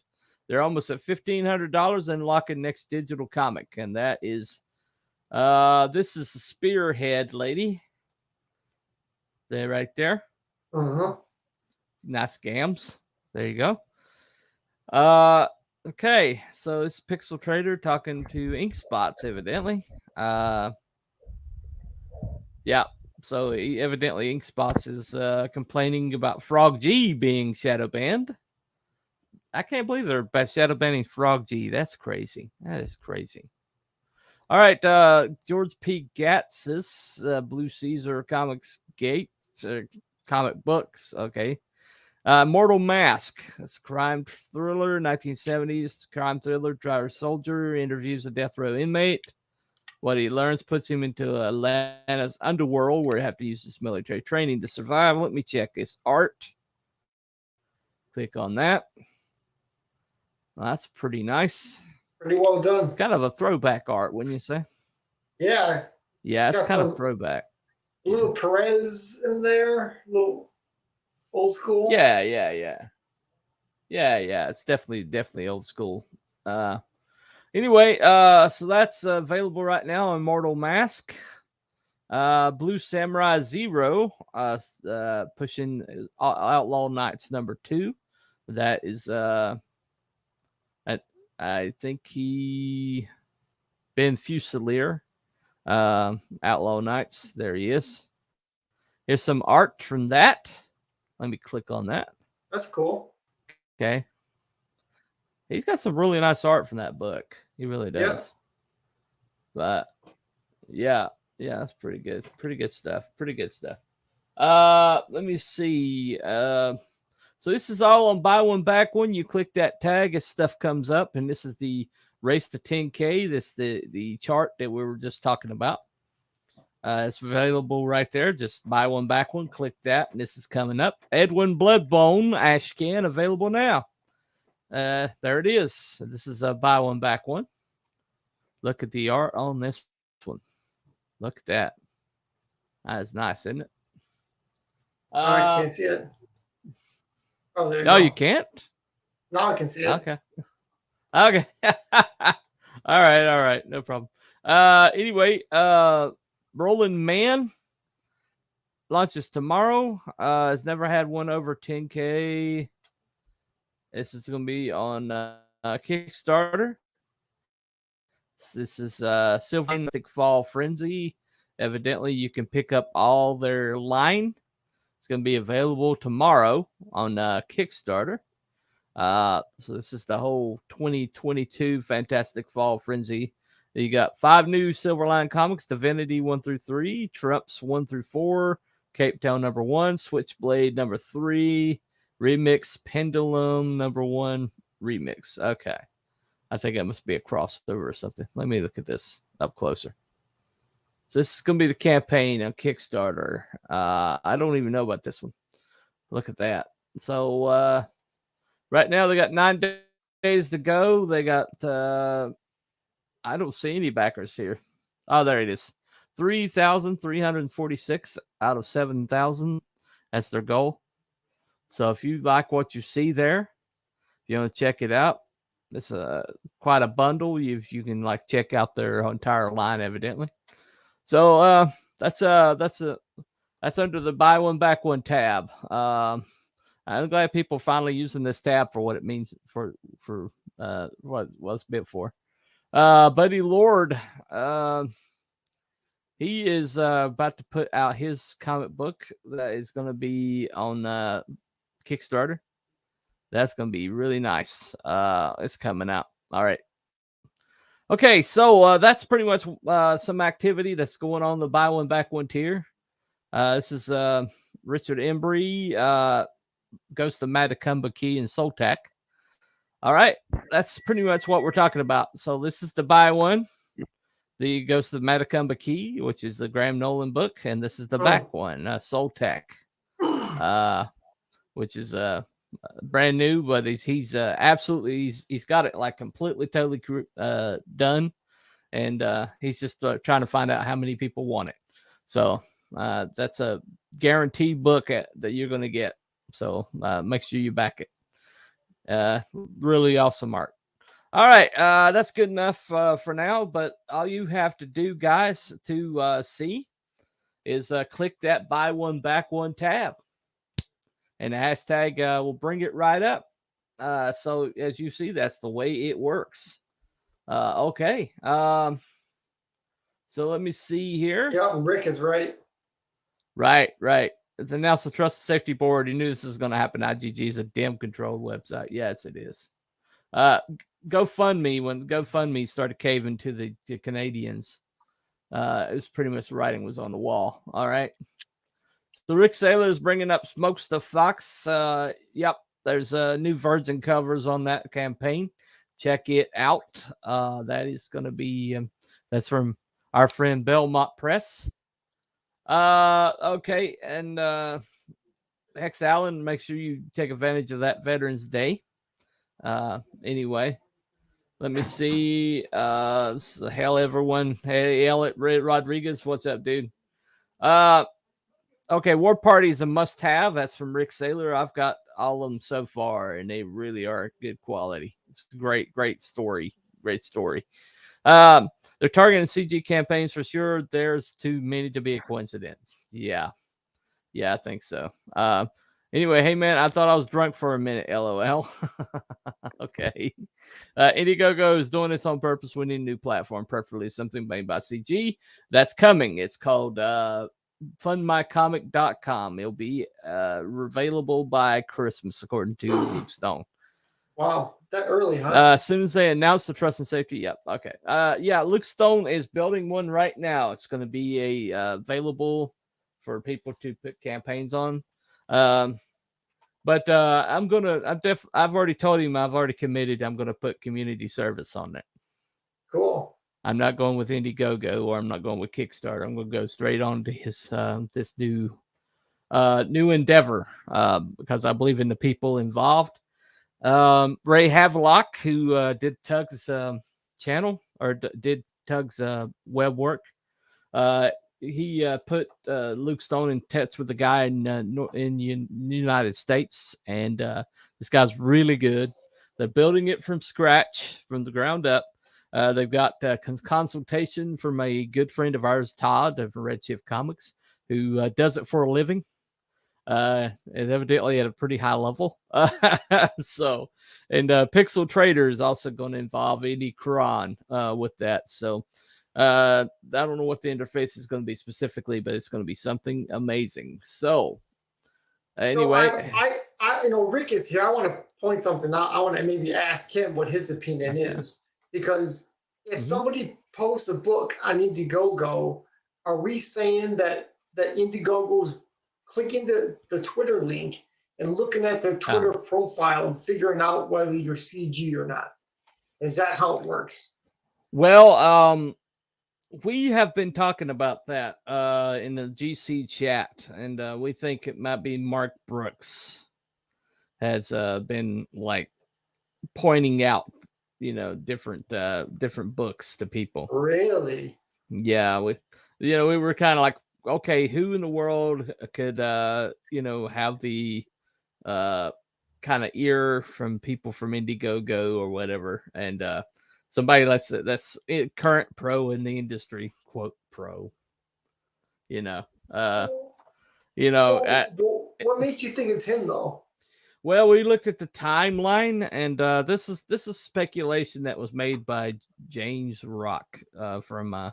They're almost at $1,500 and locking next digital comic. And that is, this is the Spearhead lady. There, right there. Nice gams. There you go. Okay. So this is Pixel Trader talking to Ink Spots, evidently. Yeah. So evidently Ink Spots is complaining about Frog G being shadow banned. I can't believe they're shadow banning Frog G. That's crazy. That is crazy. All right. George P. Gatz's Blue Caesar Comics Gate comic books. Okay. Mortal Mask. It's a crime thriller, 1970s crime thriller. Driver soldier interviews a death row inmate. What he learns puts him into Atlanta's underworld where you have to use this military training to survive. Let me check his art. Click on that. Well, that's pretty nice. Pretty well done. It's kind of a throwback art, wouldn't you say? Yeah. Yeah, it's kind of throwback. Little Perez in there. Little old school. Yeah. It's definitely old school. Anyway, so that's available right now on Mortal Mask. Blue Samurai Zero, pushing Outlaw Nights #2. That is I think Ben Fusilier, Outlaw Nights. There he is. Here's some art from that. Let me click on that. That's cool. Okay. He's got some really nice art from that book. He really does. Yeah. But yeah, that's pretty good. Pretty good stuff. Let me see. So this is all on Buy One, Back One. You click that tag as stuff comes up, and this is the race to 10K. This the chart that we were just talking about. It's available right there. Just Buy One, Back One. Click that, and this is coming up. Edwin Bloodbone Ashcan available now. There it is. This is a Buy One, Back One. Look at the art on this one. Look at that. That is nice, isn't it? I can't see it. Oh, there you go. You can't? No, I can see it. Okay. All right. No problem. Anyway, Rolling Man launches tomorrow. Has never had one over 10K. This is going to be on Kickstarter. This is Sylvanistic Fall Frenzy. Evidently, you can pick up all their line. It's going to be available tomorrow on Kickstarter. So this is the whole 2022 Fantastic Fall Frenzy. You got 5 new Silverline comics: Divinity 1-3, Trumps 1-4, Cape Town #1, Switchblade #3, Remix Pendulum #1 Remix. Okay. I think that must be a crossover or something. Let me look at this up closer. So this is going to be the campaign on Kickstarter. I don't even know about this one. Look at that. So right now they got 9 days to go. They got, I don't see any backers here. Oh, there it is. 3,346 out of 7,000. That's their goal. So if you like what you see there, if you want to check it out, it's quite a bundle. You can like check out their entire line, evidently. So that's under the buy one back one tab. I'm glad people are finally using this tab for what it means for what it was meant for. Buddy Lord, he is about to put out his comic book that is going to be on Kickstarter. That's going to be really nice. It's coming out. All right. Okay, so that's pretty much some activity that's going on the buy one back one tier. This is Richard Embry, Ghost of Matacumba Key, and SOLTAC. All right, that's pretty much what we're talking about. So this is the buy one, the Ghost of Matacumba Key, which is the Graham Nolan book, and this is the back one, SOLTAC, which is brand new, but he's absolutely he's got it like completely totally done, and he's just trying to find out how many people want it. So that's a guaranteed book that you're going to get. So make sure you back it. Really awesome art. All right, that's good enough for now. But all you have to do, guys, to see is click that buy one back one tab, and the hashtag will bring it right up. So as you see, that's the way it works. Okay. So let me see here. Yeah, Rick is right. Right. It's announced the Trust and Safety Board. You knew this was going to happen. IGG is a damn controlled website. Yes, it is. GoFundMe, when GoFundMe started caving to the Canadians, it was pretty much the writing was on the wall. All right. So Rick Saylor is bringing up Smokes the Fox. Yep, there's new Virgin covers on that campaign. Check it out. That is going to be that's from our friend Belmont Press. Okay, and Hex Allen, make sure you take advantage of that Veterans Day. Anyway, let me see. Hell, everyone. Hey, Elliot Rodriguez, what's up, dude? Okay, War Party is a must-have. That's from Rick Saylor. I've got all of them so far, and they really are good quality. It's great story. Great story. They're targeting CG campaigns for sure. There's too many to be a coincidence. Yeah, I think so. Anyway, hey man, I thought I was drunk for a minute. LOL. Okay. Indiegogo is doing this on purpose. We need a new platform, preferably something made by CG. That's coming. It's called fundmycomic.com. It'll be available by Christmas, according to Luke Stone. Wow, that early, huh? As soon as they announce the trust and safety, yep. Okay. Yeah, Luke Stone is building one right now. It's going to be available for people to put campaigns on. But I've already told him, I've already committed. I'm going to put community service on that. Cool. I'm not going with Indiegogo, or I'm not going with Kickstarter. I'm going to go straight on to his this new endeavor because I believe in the people involved. Ray Havelock, who did Tug's channel or did Tug's web work, he put Luke Stone in touch with the guy in the United States, and this guy's really good. They're building it from scratch, from the ground up. They've got consultation from a good friend of ours, Todd of Redshift Comics, who does it for a living. And evidently at a pretty high level. So, and Pixel Trader is also going to involve Eddie Cron with that. So, I don't know what the interface is going to be specifically, but it's going to be something amazing. So, anyway, so Rick is here. I want to point something out. I want to maybe ask him what his opinion is, because if somebody posts a book on Indiegogo, are we saying that Indiegogo's clicking the Twitter link and looking at their Twitter profile and figuring out whether you're CG or not? Is that how it works? Well, we have been talking about that in the GC chat, and we think it might be Mark Brooks has been like pointing out, different books to people. Really? Yeah, we were kind of like, okay, who in the world could, have the kind of ear from people from Indiegogo or whatever, and somebody that's current pro in the industry, quote pro, what makes you think it's him though? Well, we looked at the timeline, and this is speculation that was made by James Rock from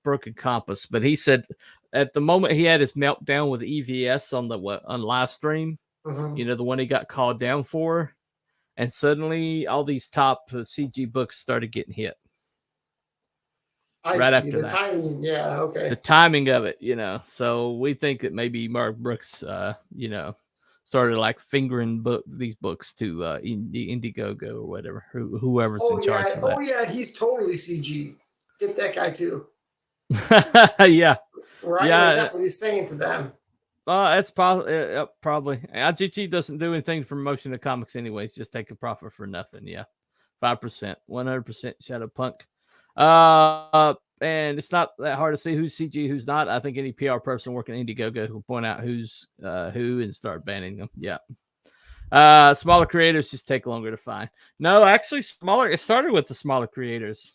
Broken Compass, but he said at the moment he had his meltdown with EVS on live stream, the one he got called down for, and suddenly all these top CG books started getting hit. After the timing, yeah, okay. The timing of it, so we think that maybe Mark Brooks, started like fingering these books to Indiegogo or whatever, whoever's in charge of that. Oh yeah, he's totally CG. Get that guy too. Yeah. Right. Yeah. That's what he's saying to them. That's probably. IGG doesn't do anything for promotion of comics anyways. Just take a profit for nothing. Yeah. 5%, 100% Shadowpunk. And it's not that hard to see who's CG, who's not. I think any PR person working at Indiegogo will point out who's who and start banning them. Yeah. Smaller creators just take longer to find. No, actually, it started with the smaller creators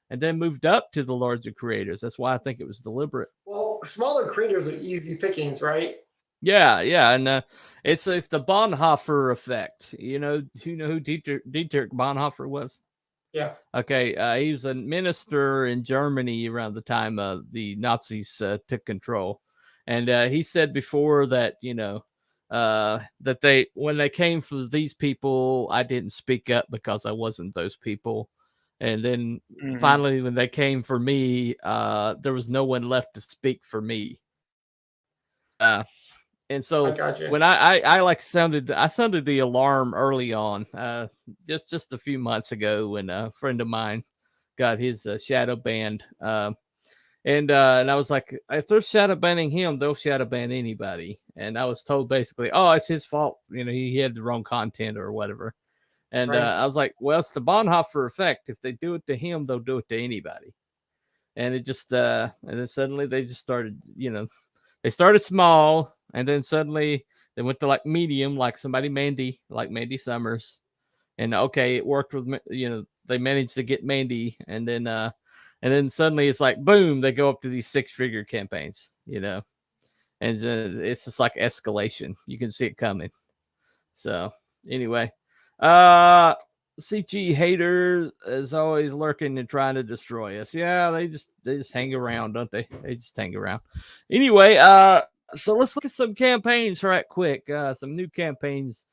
and then moved up to the larger creators. That's why I think it was deliberate. Well, smaller creators are easy pickings, right? Yeah, and it's the Bonhoeffer effect. You know who Dietrich Bonhoeffer was? Yeah. Okay. He was a minister in Germany around the time the Nazis took control, and he said before that that when they came for these people, I didn't speak up because I wasn't those people, and then finally when they came for me, there was no one left to speak for me. And so when I sounded the alarm early on, just a few months ago, when a friend of mine got his shadow banned, and I was like, if they're shadow banning him, they'll shadow ban anybody. And I was told basically, oh, it's his fault, he had the wrong content or whatever. And I was like, well, it's the Bonhoeffer effect. If they do it to him, they'll do it to anybody. And it just and then suddenly they just started, they started small. And then suddenly they went to like medium, like Mandy Summers. And okay, it worked with, they managed to get Mandy. And then suddenly it's like, boom, they go up to these 6-figure campaigns, and it's just like escalation. You can see it coming. So anyway, CG haters is always lurking and trying to destroy us. Yeah, they just hang around, don't they? They just hang around. Anyway, so let's look at some campaigns right quick. Some new campaigns.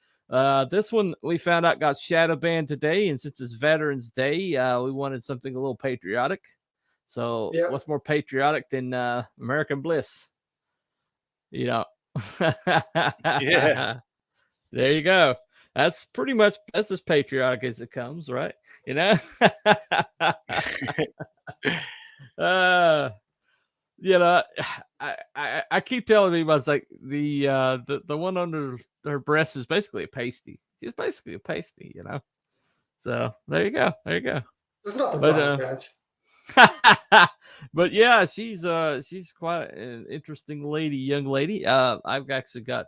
This one we found out got shadow banned today, and since it's Veterans Day, we wanted something a little patriotic. So what's more patriotic than American Bliss? Yeah. There you go. That's pretty much as patriotic as it comes, right? I keep telling people, it's like the one under her breast is basically a pasty. She's basically a pasty, So there you go. There's nothing wrong with that. But yeah, she's quite an interesting young lady. I've actually got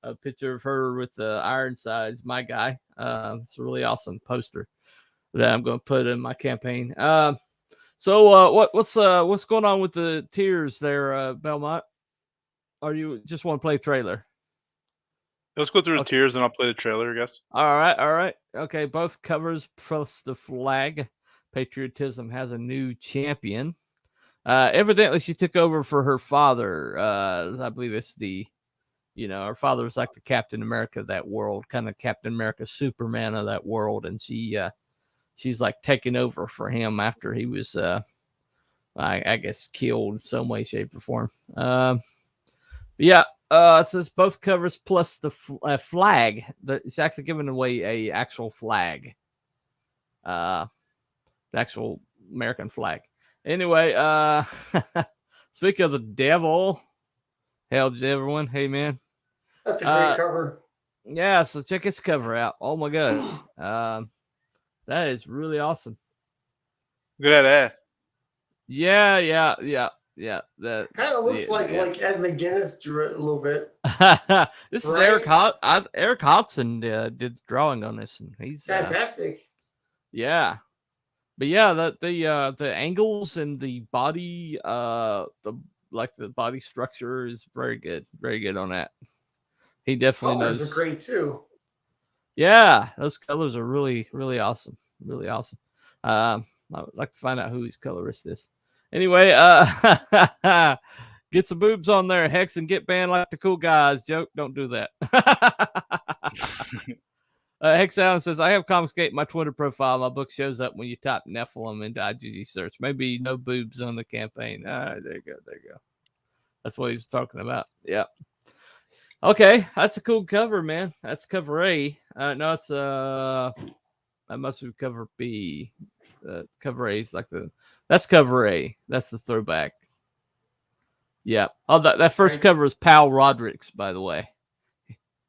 a picture of her with the Ironsides, my guy. It's a really awesome poster that I'm going to put in my campaign. So what's going on with the tiers there, Belmont? Or you just want to play trailer? Let's go through the tiers and I'll play the trailer, I guess. All right. Okay, both covers plus the flag. Patriotism has a new champion. Evidently she took over for her father. I believe it's her father was like the Captain America of that world, kind of Captain America, Superman of that world, and she's like taking over for him after he was, I guess, killed in some way, shape, or form. It says both covers plus the flag. It's actually giving away a actual flag, the actual American flag. Anyway, speaking of the devil, hail to everyone. Hey, man. That's a great cover. Yeah, so check its cover out. Oh my gosh. That is really awesome. Look at that ass. Yeah. That Kind of looks like Ed McGuinness drew it a little bit. This is Right? Eric Hodson did the drawing on this, and he's Fantastic. yeah. But yeah, the angles and the body, the body structure is very good on that. He definitely knows. Colors are great too. Yeah, those colors are really awesome, really awesome. I would like to find out who his colorist is. Anyway, get some boobs on there, Hex, and get banned like the cool guys. Joke, don't do that. Hex Allen says, I have Comicsgate in my Twitter profile. My book shows up when you type Nephilim into IGG search. Maybe no boobs on the campaign. There you go. That's what he's talking about. Yeah. Okay, that's a cool cover, man. That's cover A. No, it's that must be cover B. Cover A is that's cover A. That's the throwback. Yeah. Oh, that first cover is Pal Roderick's, by the way.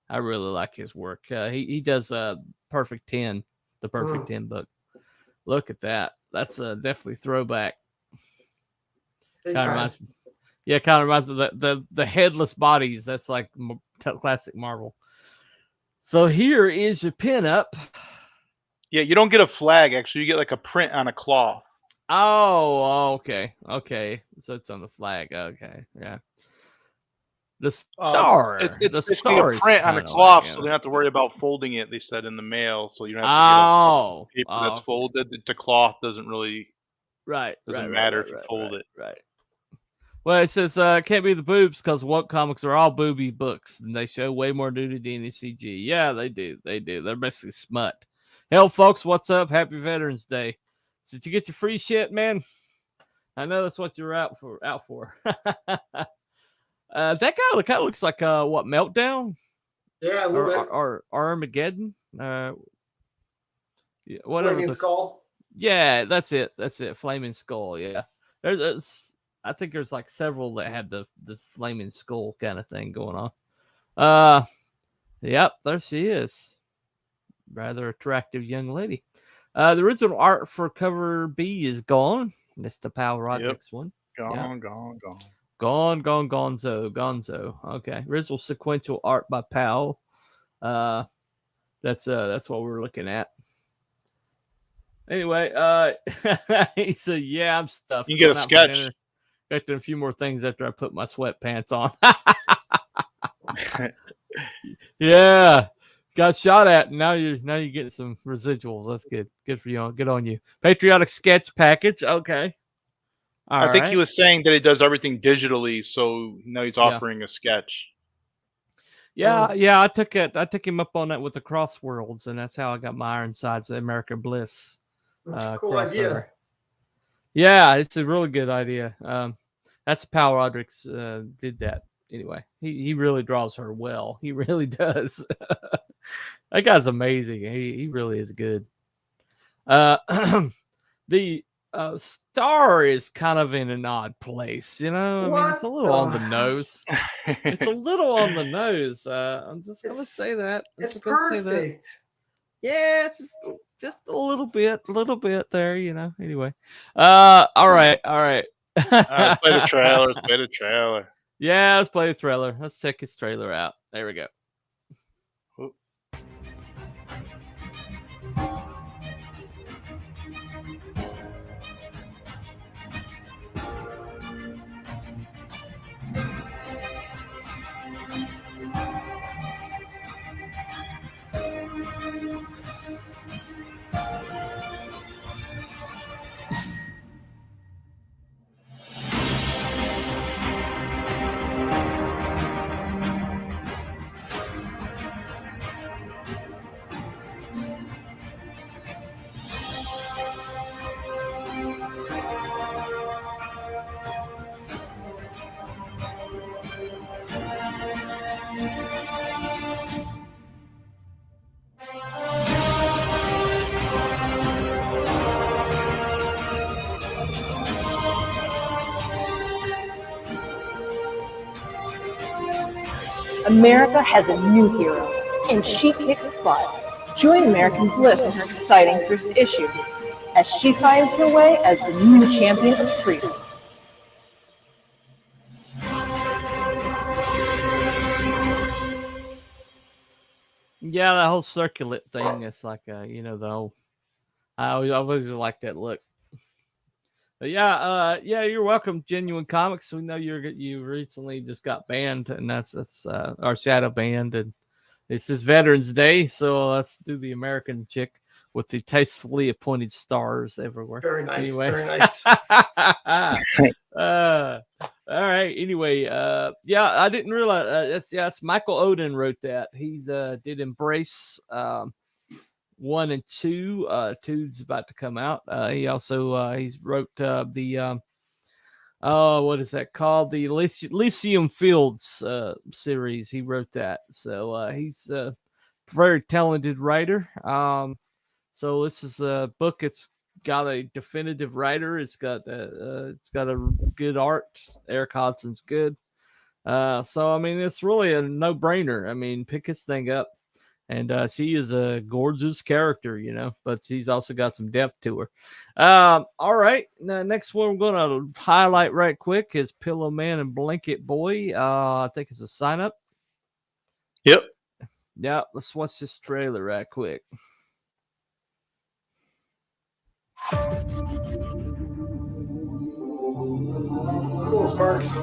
I really like his work. He does Perfect 10, the Perfect 10 book. Look at that. That's definitely throwback. Kind of reminds me. Yeah, kind of reminds me of the headless bodies. That's like classic Marvel. So here is your pinup. Yeah, you don't get a flag, actually. You get like a print on a cloth. Oh, okay. So it's on the flag. Okay, yeah. The star. It's basically a print on a cloth, so they don't have to worry about folding it, they said in the mail. So you don't have to get paper that's folded. The cloth doesn't really matter if you fold it. Right. Well, it says can't be the boobs because woke comics are all booby books and they show way more nudity in the CG. Yeah, they do. They're basically smut. Hell, folks, what's up? Happy Veterans Day. So did you get your free shit, man? I know that's what you're out for. That guy kind of looks like what, Meltdown? Yeah, a little bit. Or Armageddon. Yeah, whatever. Flaming Skull. Yeah, that's it. Flaming Skull. Yeah, I think there's like several that had this Flaming Skull kind of thing going on. Yep, there she is. Rather attractive young lady. The original art for cover B is gone. That's the Pal Roderick's one. Gone, gonzo. Okay. Original sequential art by Pal. That's what we're looking at. Anyway, he said, yeah, I'm stuffed. You can get a sketch. Expecting a few more things after I put my sweatpants on. Yeah. Got shot at, and now you're getting some residuals. That's good. Good for you. Good on you. Patriotic sketch package. Okay. I think he was saying that he does everything digitally, so now he's offering a sketch. Yeah. I took him up on that with the Crossworlds, and that's how I got my Ironsides of America Bliss. That's a cool idea. Yeah, it's a really good idea. That's Pal Roderick's did that. Anyway, he really draws her well. He really does. That guy's amazing. He really is good. The star is kind of in an odd place, you know. I mean, it's a little on the nose. It's a little on the nose. I'm just gonna say that. It's perfect. Yeah, it's just a little bit there, you know. Anyway, all right. Let's play the trailer. Yeah, let's play the trailer. Let's check his trailer out. There we go. America has a new hero, and she kicks butt. Join American Bliss in her exciting first issue. as she finds her way as the new champion of Crüe. Yeah, the whole circulate thing. It's like, you know, the whole. I always like that look. But yeah, you're welcome, Genuine Comics. We know you recently just got banned, and that's our shadow banned, and this is Veterans Day, so let's do the American chick with the tastefully appointed stars everywhere. Very nice. Anyway. Very nice. All right. Anyway, yeah, I didn't realize it's Michael Odin wrote that. He's did Embrace 1 and 2. 2's about to come out. He also he's wrote the what is that called? The Elysium Fields series. He wrote that. So he's a very talented writer. So this is a book. It's got a definitive writer. It's got a good art. Eric Hodson's good. So I mean, it's really a no-brainer. I mean, pick this thing up. And she is a gorgeous character, you know, but she's also got some depth to her. All right. Now, next one we're going to highlight right quick is Pillow Man and Blanket Boy. I think it's a sign up. Yep. Yeah. Let's watch this trailer right quick. Cool, Sparks.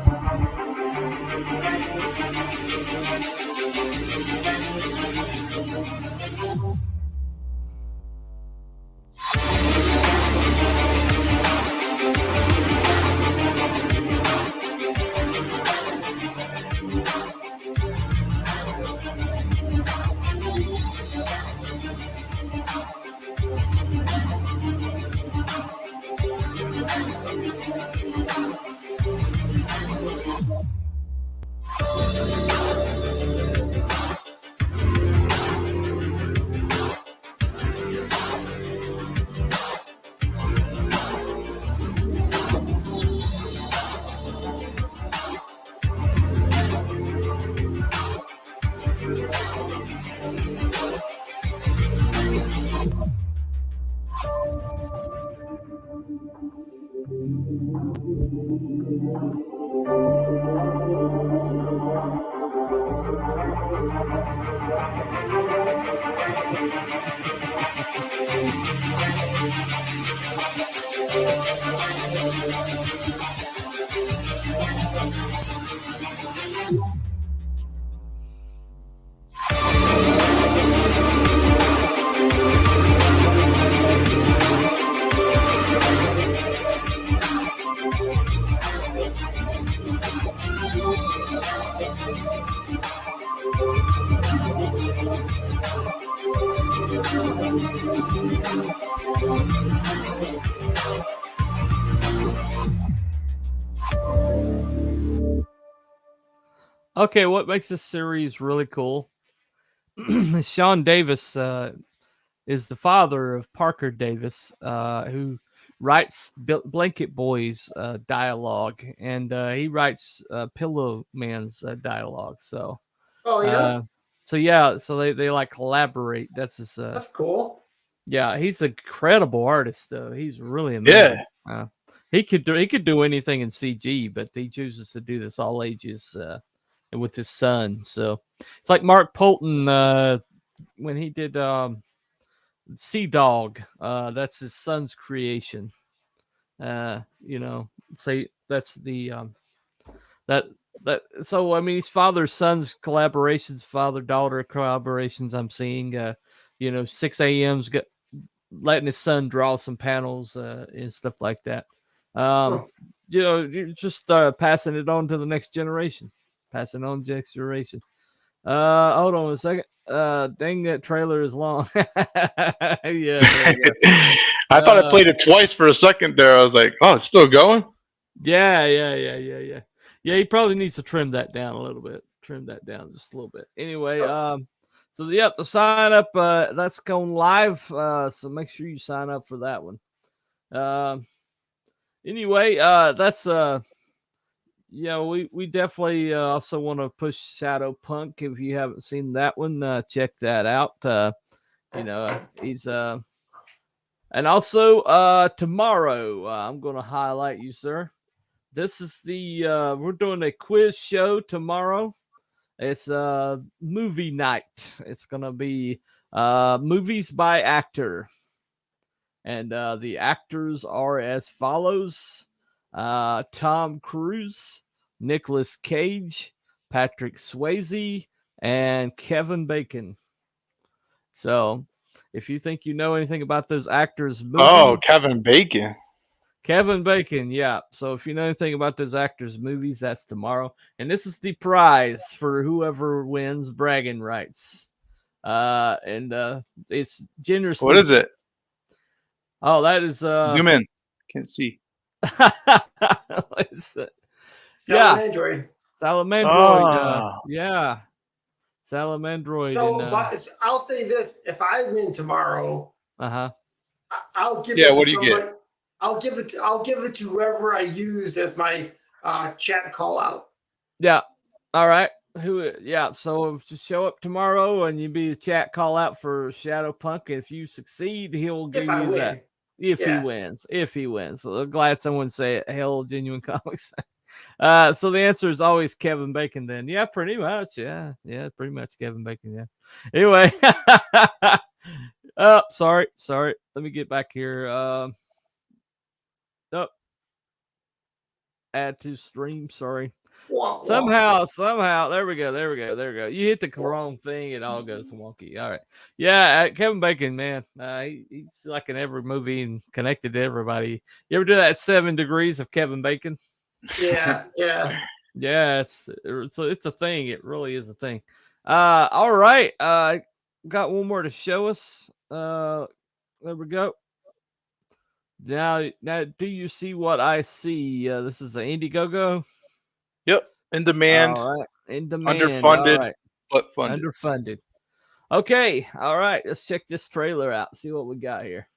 Okay, what makes this series really cool? Sean Davis is the father of Parker Davis, who writes Blanket Boy's dialogue, and he writes Pillow Man's dialogue. So, so they like collaborate. That's his. That's cool. Yeah, he's an incredible artist, though. He's really amazing. Yeah. He could do anything in CG, but he chooses to do this all ages. With his son, so it's like Mark Polton when he did Sea Dog. That's his son's creation. You know, say that's the that. So I mean, his father-son's collaborations, father-daughter collaborations. I'm seeing, you know, 6 a.m.'s letting his son draw some panels and stuff like that. You know, you're just passing it on to the next generation. Passing on to next generation. Hold on a second. Dang, that trailer is long. Yeah. I thought I played it twice for a second there. I was like, oh, it's still going? Yeah. Yeah, he probably needs to trim that down a little bit. Trim that down just a little bit. Anyway, so yeah, the sign up, that's going live. So make sure you sign up for that one. Anyway, that's yeah, we definitely also want to push Shadowpunk. If you haven't seen that one, check that out. You know, he's And also, tomorrow, I'm going to highlight you, sir. This is we're doing a quiz show tomorrow. It's a movie night. It's going to be movies by actor. And the actors are as follows: Tom Cruise, Nicolas Cage, Patrick Swayze, and Kevin Bacon. So, if you think you know anything about those actors' movies, Oh, Kevin Bacon. Kevin Bacon, yeah. So if you know anything about those actors' movies, that's tomorrow. And this is the prize for whoever wins bragging rights. It's generously. What is it? Oh, that is Zoom in. Can't see. Salamandroid. Salamandroid. Yeah. Salamandroid. So I'll say this: if I win tomorrow, I'll give it. Yeah, to what do you get? I'll give it to whoever I use as my chat call out. Yeah. All right. So just show up tomorrow and you be a chat call out for Shadowpunk. If you succeed, he'll give you that. If he wins. So I'm glad someone say it. Hell, Genuine Comics. So the answer is always Kevin Bacon then. Yeah, pretty much. Yeah, pretty much Kevin Bacon. Yeah. Anyway. Sorry. Let me get back here. Add to stream. Sorry. Somehow. There we go. You hit the wrong thing, it all goes wonky. All right. Yeah, Kevin Bacon, man. He's like in every movie and connected to everybody. You ever do that 7 Degrees of Kevin Bacon? Yeah. Yeah, it's a thing. It really is a thing. All right. Got one more to show us. There we go. Now, do you see what I see? This is an Indiegogo. Yep, in demand. All right, in demand. Underfunded, but funded. Underfunded. Okay, all right. Let's check this trailer out. See what we got here.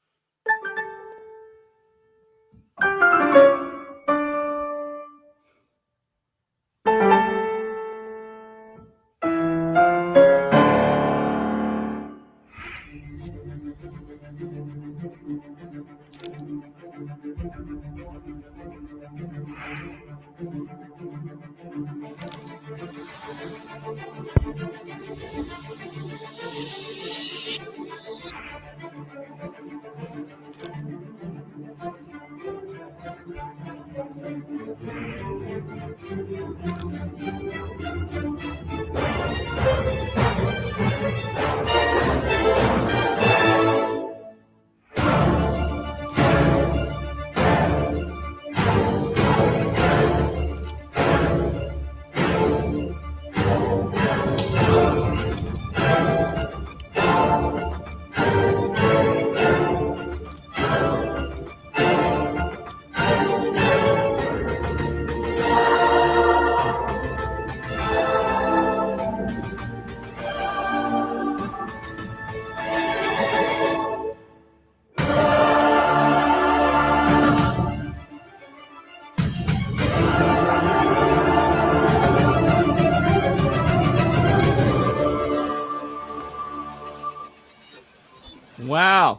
Wow.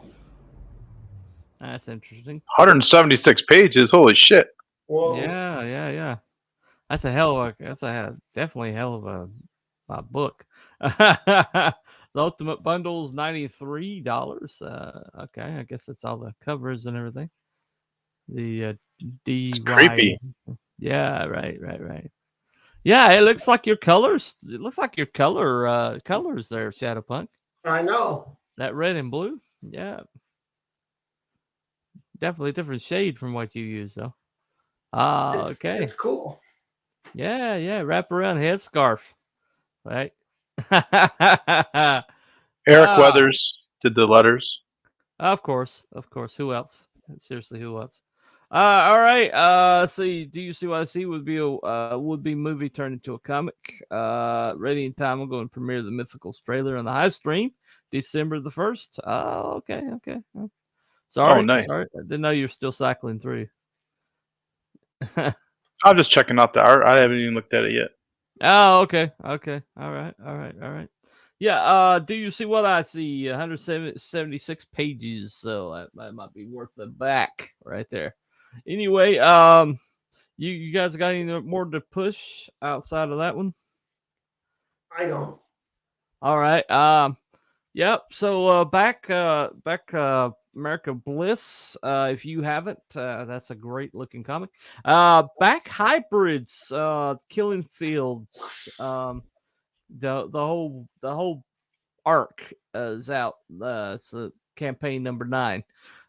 That's interesting. 176 pages. Holy shit. Whoa. Yeah. That's definitely a hell of a book. The Ultimate Bundle's $93. Okay, I guess that's all the covers and everything. The It's creepy. Yeah, right. Yeah, it looks like your colors. It looks like your colors there, Shadowpunk. I know. That red and blue. Yeah. Definitely a different shade from what you use, though. Okay. It's cool. Yeah. Wrap around headscarf. Right. Eric Weathers did the letters. Of course. Who else? Seriously, who else? All right. See, do you see what I see? Would be a would-be movie turned into a comic. Ready in time. I'm going to premiere the Mythicals trailer on the high stream, December the 1st. Oh, okay. Sorry. Oh, nice. Sorry. I didn't know you were still cycling through. I'm just checking out the art. I haven't even looked at it yet. Oh, okay. All right. Yeah, do you see what I see? 176 pages, so that might be worth the back right there. Anyway, you guys got any more to push outside of that one? I don't. All right. Yep. So back America Bliss. If you haven't, that's a great looking comic. Back Hybrids, Killing Fields. The whole arc is out. It's campaign number 9.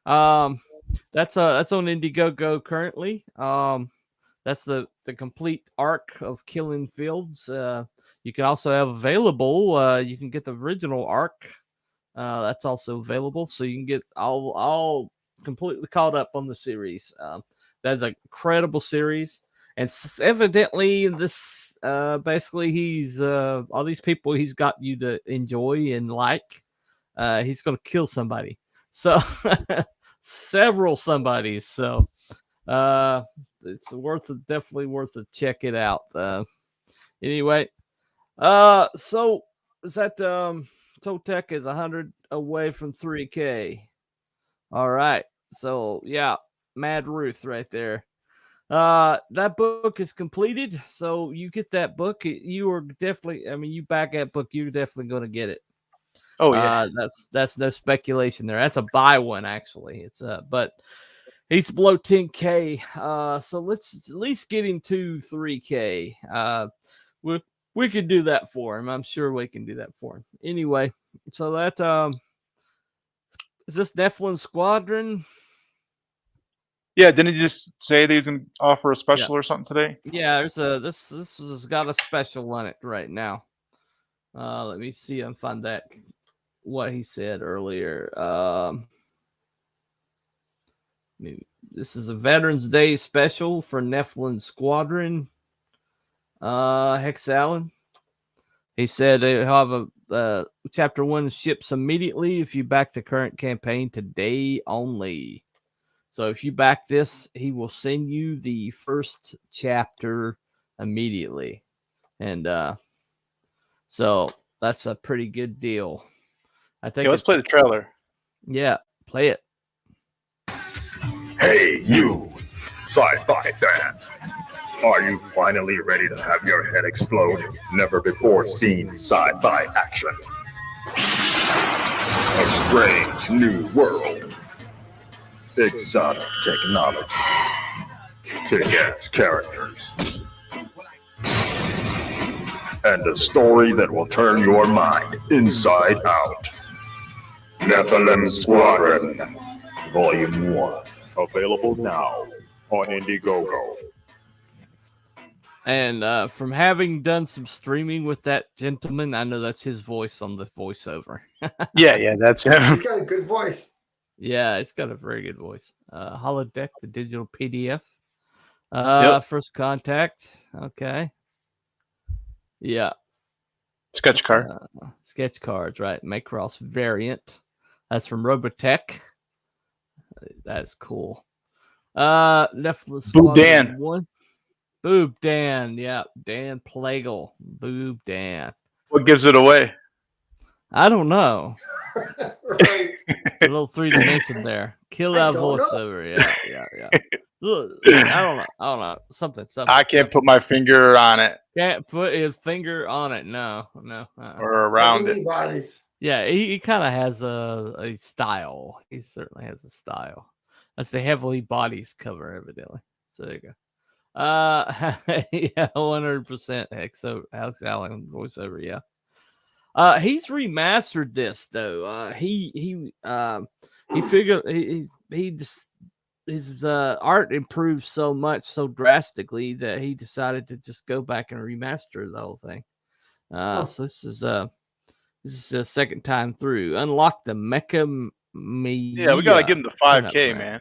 That's on Indiegogo currently. That's the complete arc of Killing Fields. You can also have available. You can get the original arc. That's also available, so you can get all completely caught up on the series. That's an incredible series, and evidently this basically he's all these people he's got you to enjoy and like. He's gonna kill somebody, so several somebodies. So it's definitely worth to check it out. Anyway, so is that SOLTAC is 100 away from 3K. All right. So yeah, Mad Ruth right there. That book is completed. So you get that book. You are definitely, I mean, you back that book, you're definitely going to get it. Oh yeah. That's no speculation there. That's a BuyOne actually. It's but he's below 10K. So let's at least get him to 3K. We could do that for him. I'm sure we can do that for him. Anyway, so that is this Nephilim Squadron? Yeah, didn't he just say that he's gonna offer a special or something today? Yeah, there's this has got a special on it right now. Let me see and find that what he said earlier. This is a Veterans Day special for Nephilim Squadron. Hex Allen. He said they'll have a chapter 1 ships immediately if you back the current campaign today only. So if you back this, he will send you the first chapter immediately. And so that's a pretty good deal. I think let's play the trailer. Yeah, play it. Hey, you, sci-fi fan. Are you finally ready to have your head explode? Never before seen sci-fi action. A strange new world. Exotic technology. Kick-ass characters. And a story that will turn your mind inside out. Nephilim Squadron, Volume 1. Available now on Indiegogo. And from having done some streaming with that gentleman, I know that's his voice on the voiceover. Yeah, that's him. He's got a good voice. Yeah, it's got a very good voice. Holodeck, the digital PDF. First Contact. Okay. Yeah. Sketch card. Sketch cards, right. Macross variant. That's from Robotech. That's cool. Nephilim Boob Dan. 1. Boob Dan. Yeah. Dan Plagle. Boob Dan. What gives it away? I don't know. Right. A little 3 dimension there. Kill that voiceover. Yeah. Look, I don't know. Something. I can't put my finger on it. Can't put his finger on it. No. Or around Heavenly it. Bodies. Yeah, he kind of has a style. He certainly has a style. That's the Heavily Bodies cover, evidently. So there you go. Yeah, 100% Alex Allen voiceover. Yeah. He's remastered this though. He figured he just his art improved so much so drastically that he decided to just go back and remaster the whole thing. So this is the second time through. Unlock the Mecha. Yeah, we gotta give him the 5K, man.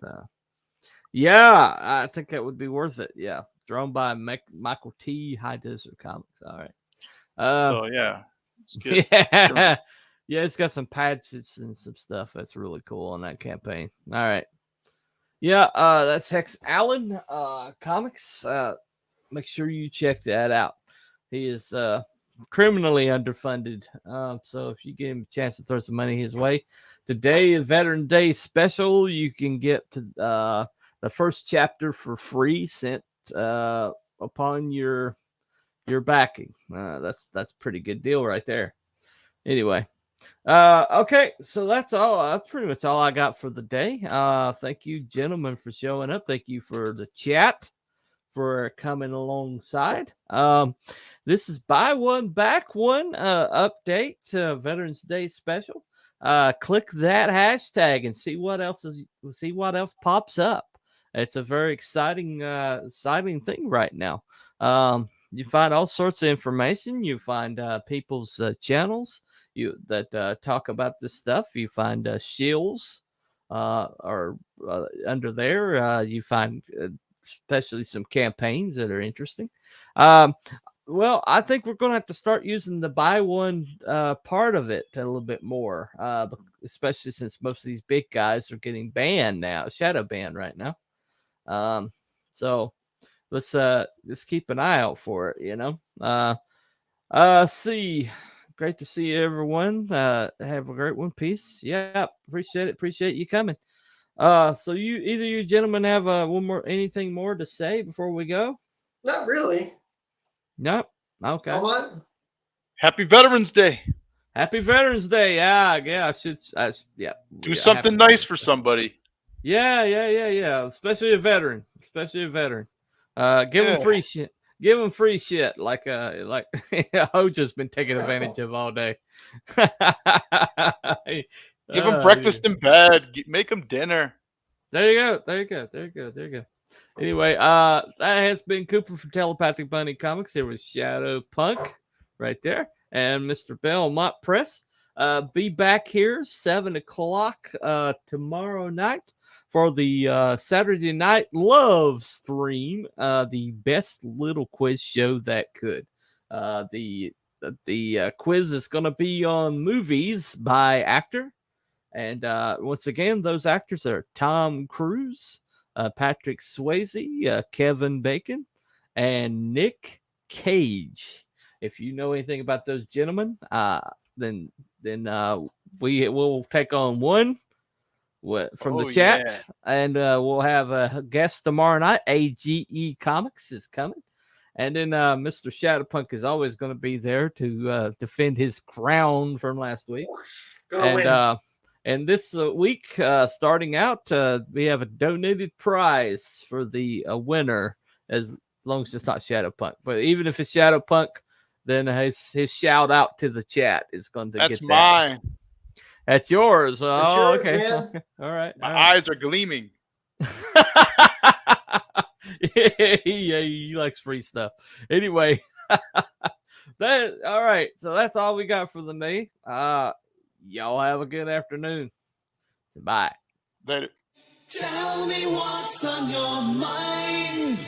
Yeah, I think that would be worth it. Yeah, drawn by Michael T. High Desert Comics. All right. So yeah, it's good. Yeah, yeah, it's got some patches and some stuff that's really cool on that campaign. All right. Yeah, that's Hex Allen Comics. Make sure you check that out. He is criminally underfunded. So if you give him a chance to throw some money his way, today is Veteran Day special. You can get to the first chapter for free sent upon your backing. That's a pretty good deal right there. Anyway, okay, so that's all. That's pretty much all I got for the day. Thank you, gentlemen, for showing up. Thank you for the chat, for coming alongside. This is BuyOne, BackOne update, Veterans Day special. Click that hashtag and see what else pops up. It's a very exciting thing right now. You find all sorts of information. You find people's channels that talk about this stuff. You find shills are under there. You find especially some campaigns that are interesting. Well, I think we're going to have to start using the BuyOne part of it a little bit more, especially since most of these big guys are getting banned now, shadow banned right now. So let's keep an eye out for it, you know. See, great to see everyone. Have a great one. Peace. Yeah, appreciate you coming. So either you gentlemen have anything more to say before we go? Not really. Nope. Okay. Come on. Happy Veterans Day. Happy Veterans Day. Yeah. Do something nice for somebody. Yeah. Especially a veteran. Give them free shit. Give them free shit like Hoja's been taking advantage of all day. Give them breakfast in bed. Make them dinner. There you go. Anyway, that has been Cooper from Telepathic Bunny Comics. There was Shadowpunk right there, and Mr. Belmont Press. Be back here 7 o'clock tomorrow night for the Saturday Night Love stream. The best little quiz show that could. The quiz is going to be on movies by actor. And once again, those actors are Tom Cruise, Patrick Swayze, Kevin Bacon, and Nick Cage. If you know anything about those gentlemen, then we will take on one from the chat, and we'll have a guest tomorrow night. AGE Comics is coming, and then Mr. Shadowpunk is always going to be there to defend his crown from last week. And this week, starting out, we have a donated prize for the winner, as long as it's not Shadowpunk. But even if it's Shadowpunk, then his shout out to the chat is going to get that. That's mine. That's yours. Oh, yours, okay. Man. All right. My eyes are gleaming. Yeah, he likes free stuff. Anyway, all right. So that's all we got for the day. Y'all have a good afternoon. Bye. Later. Tell me what's on your mind.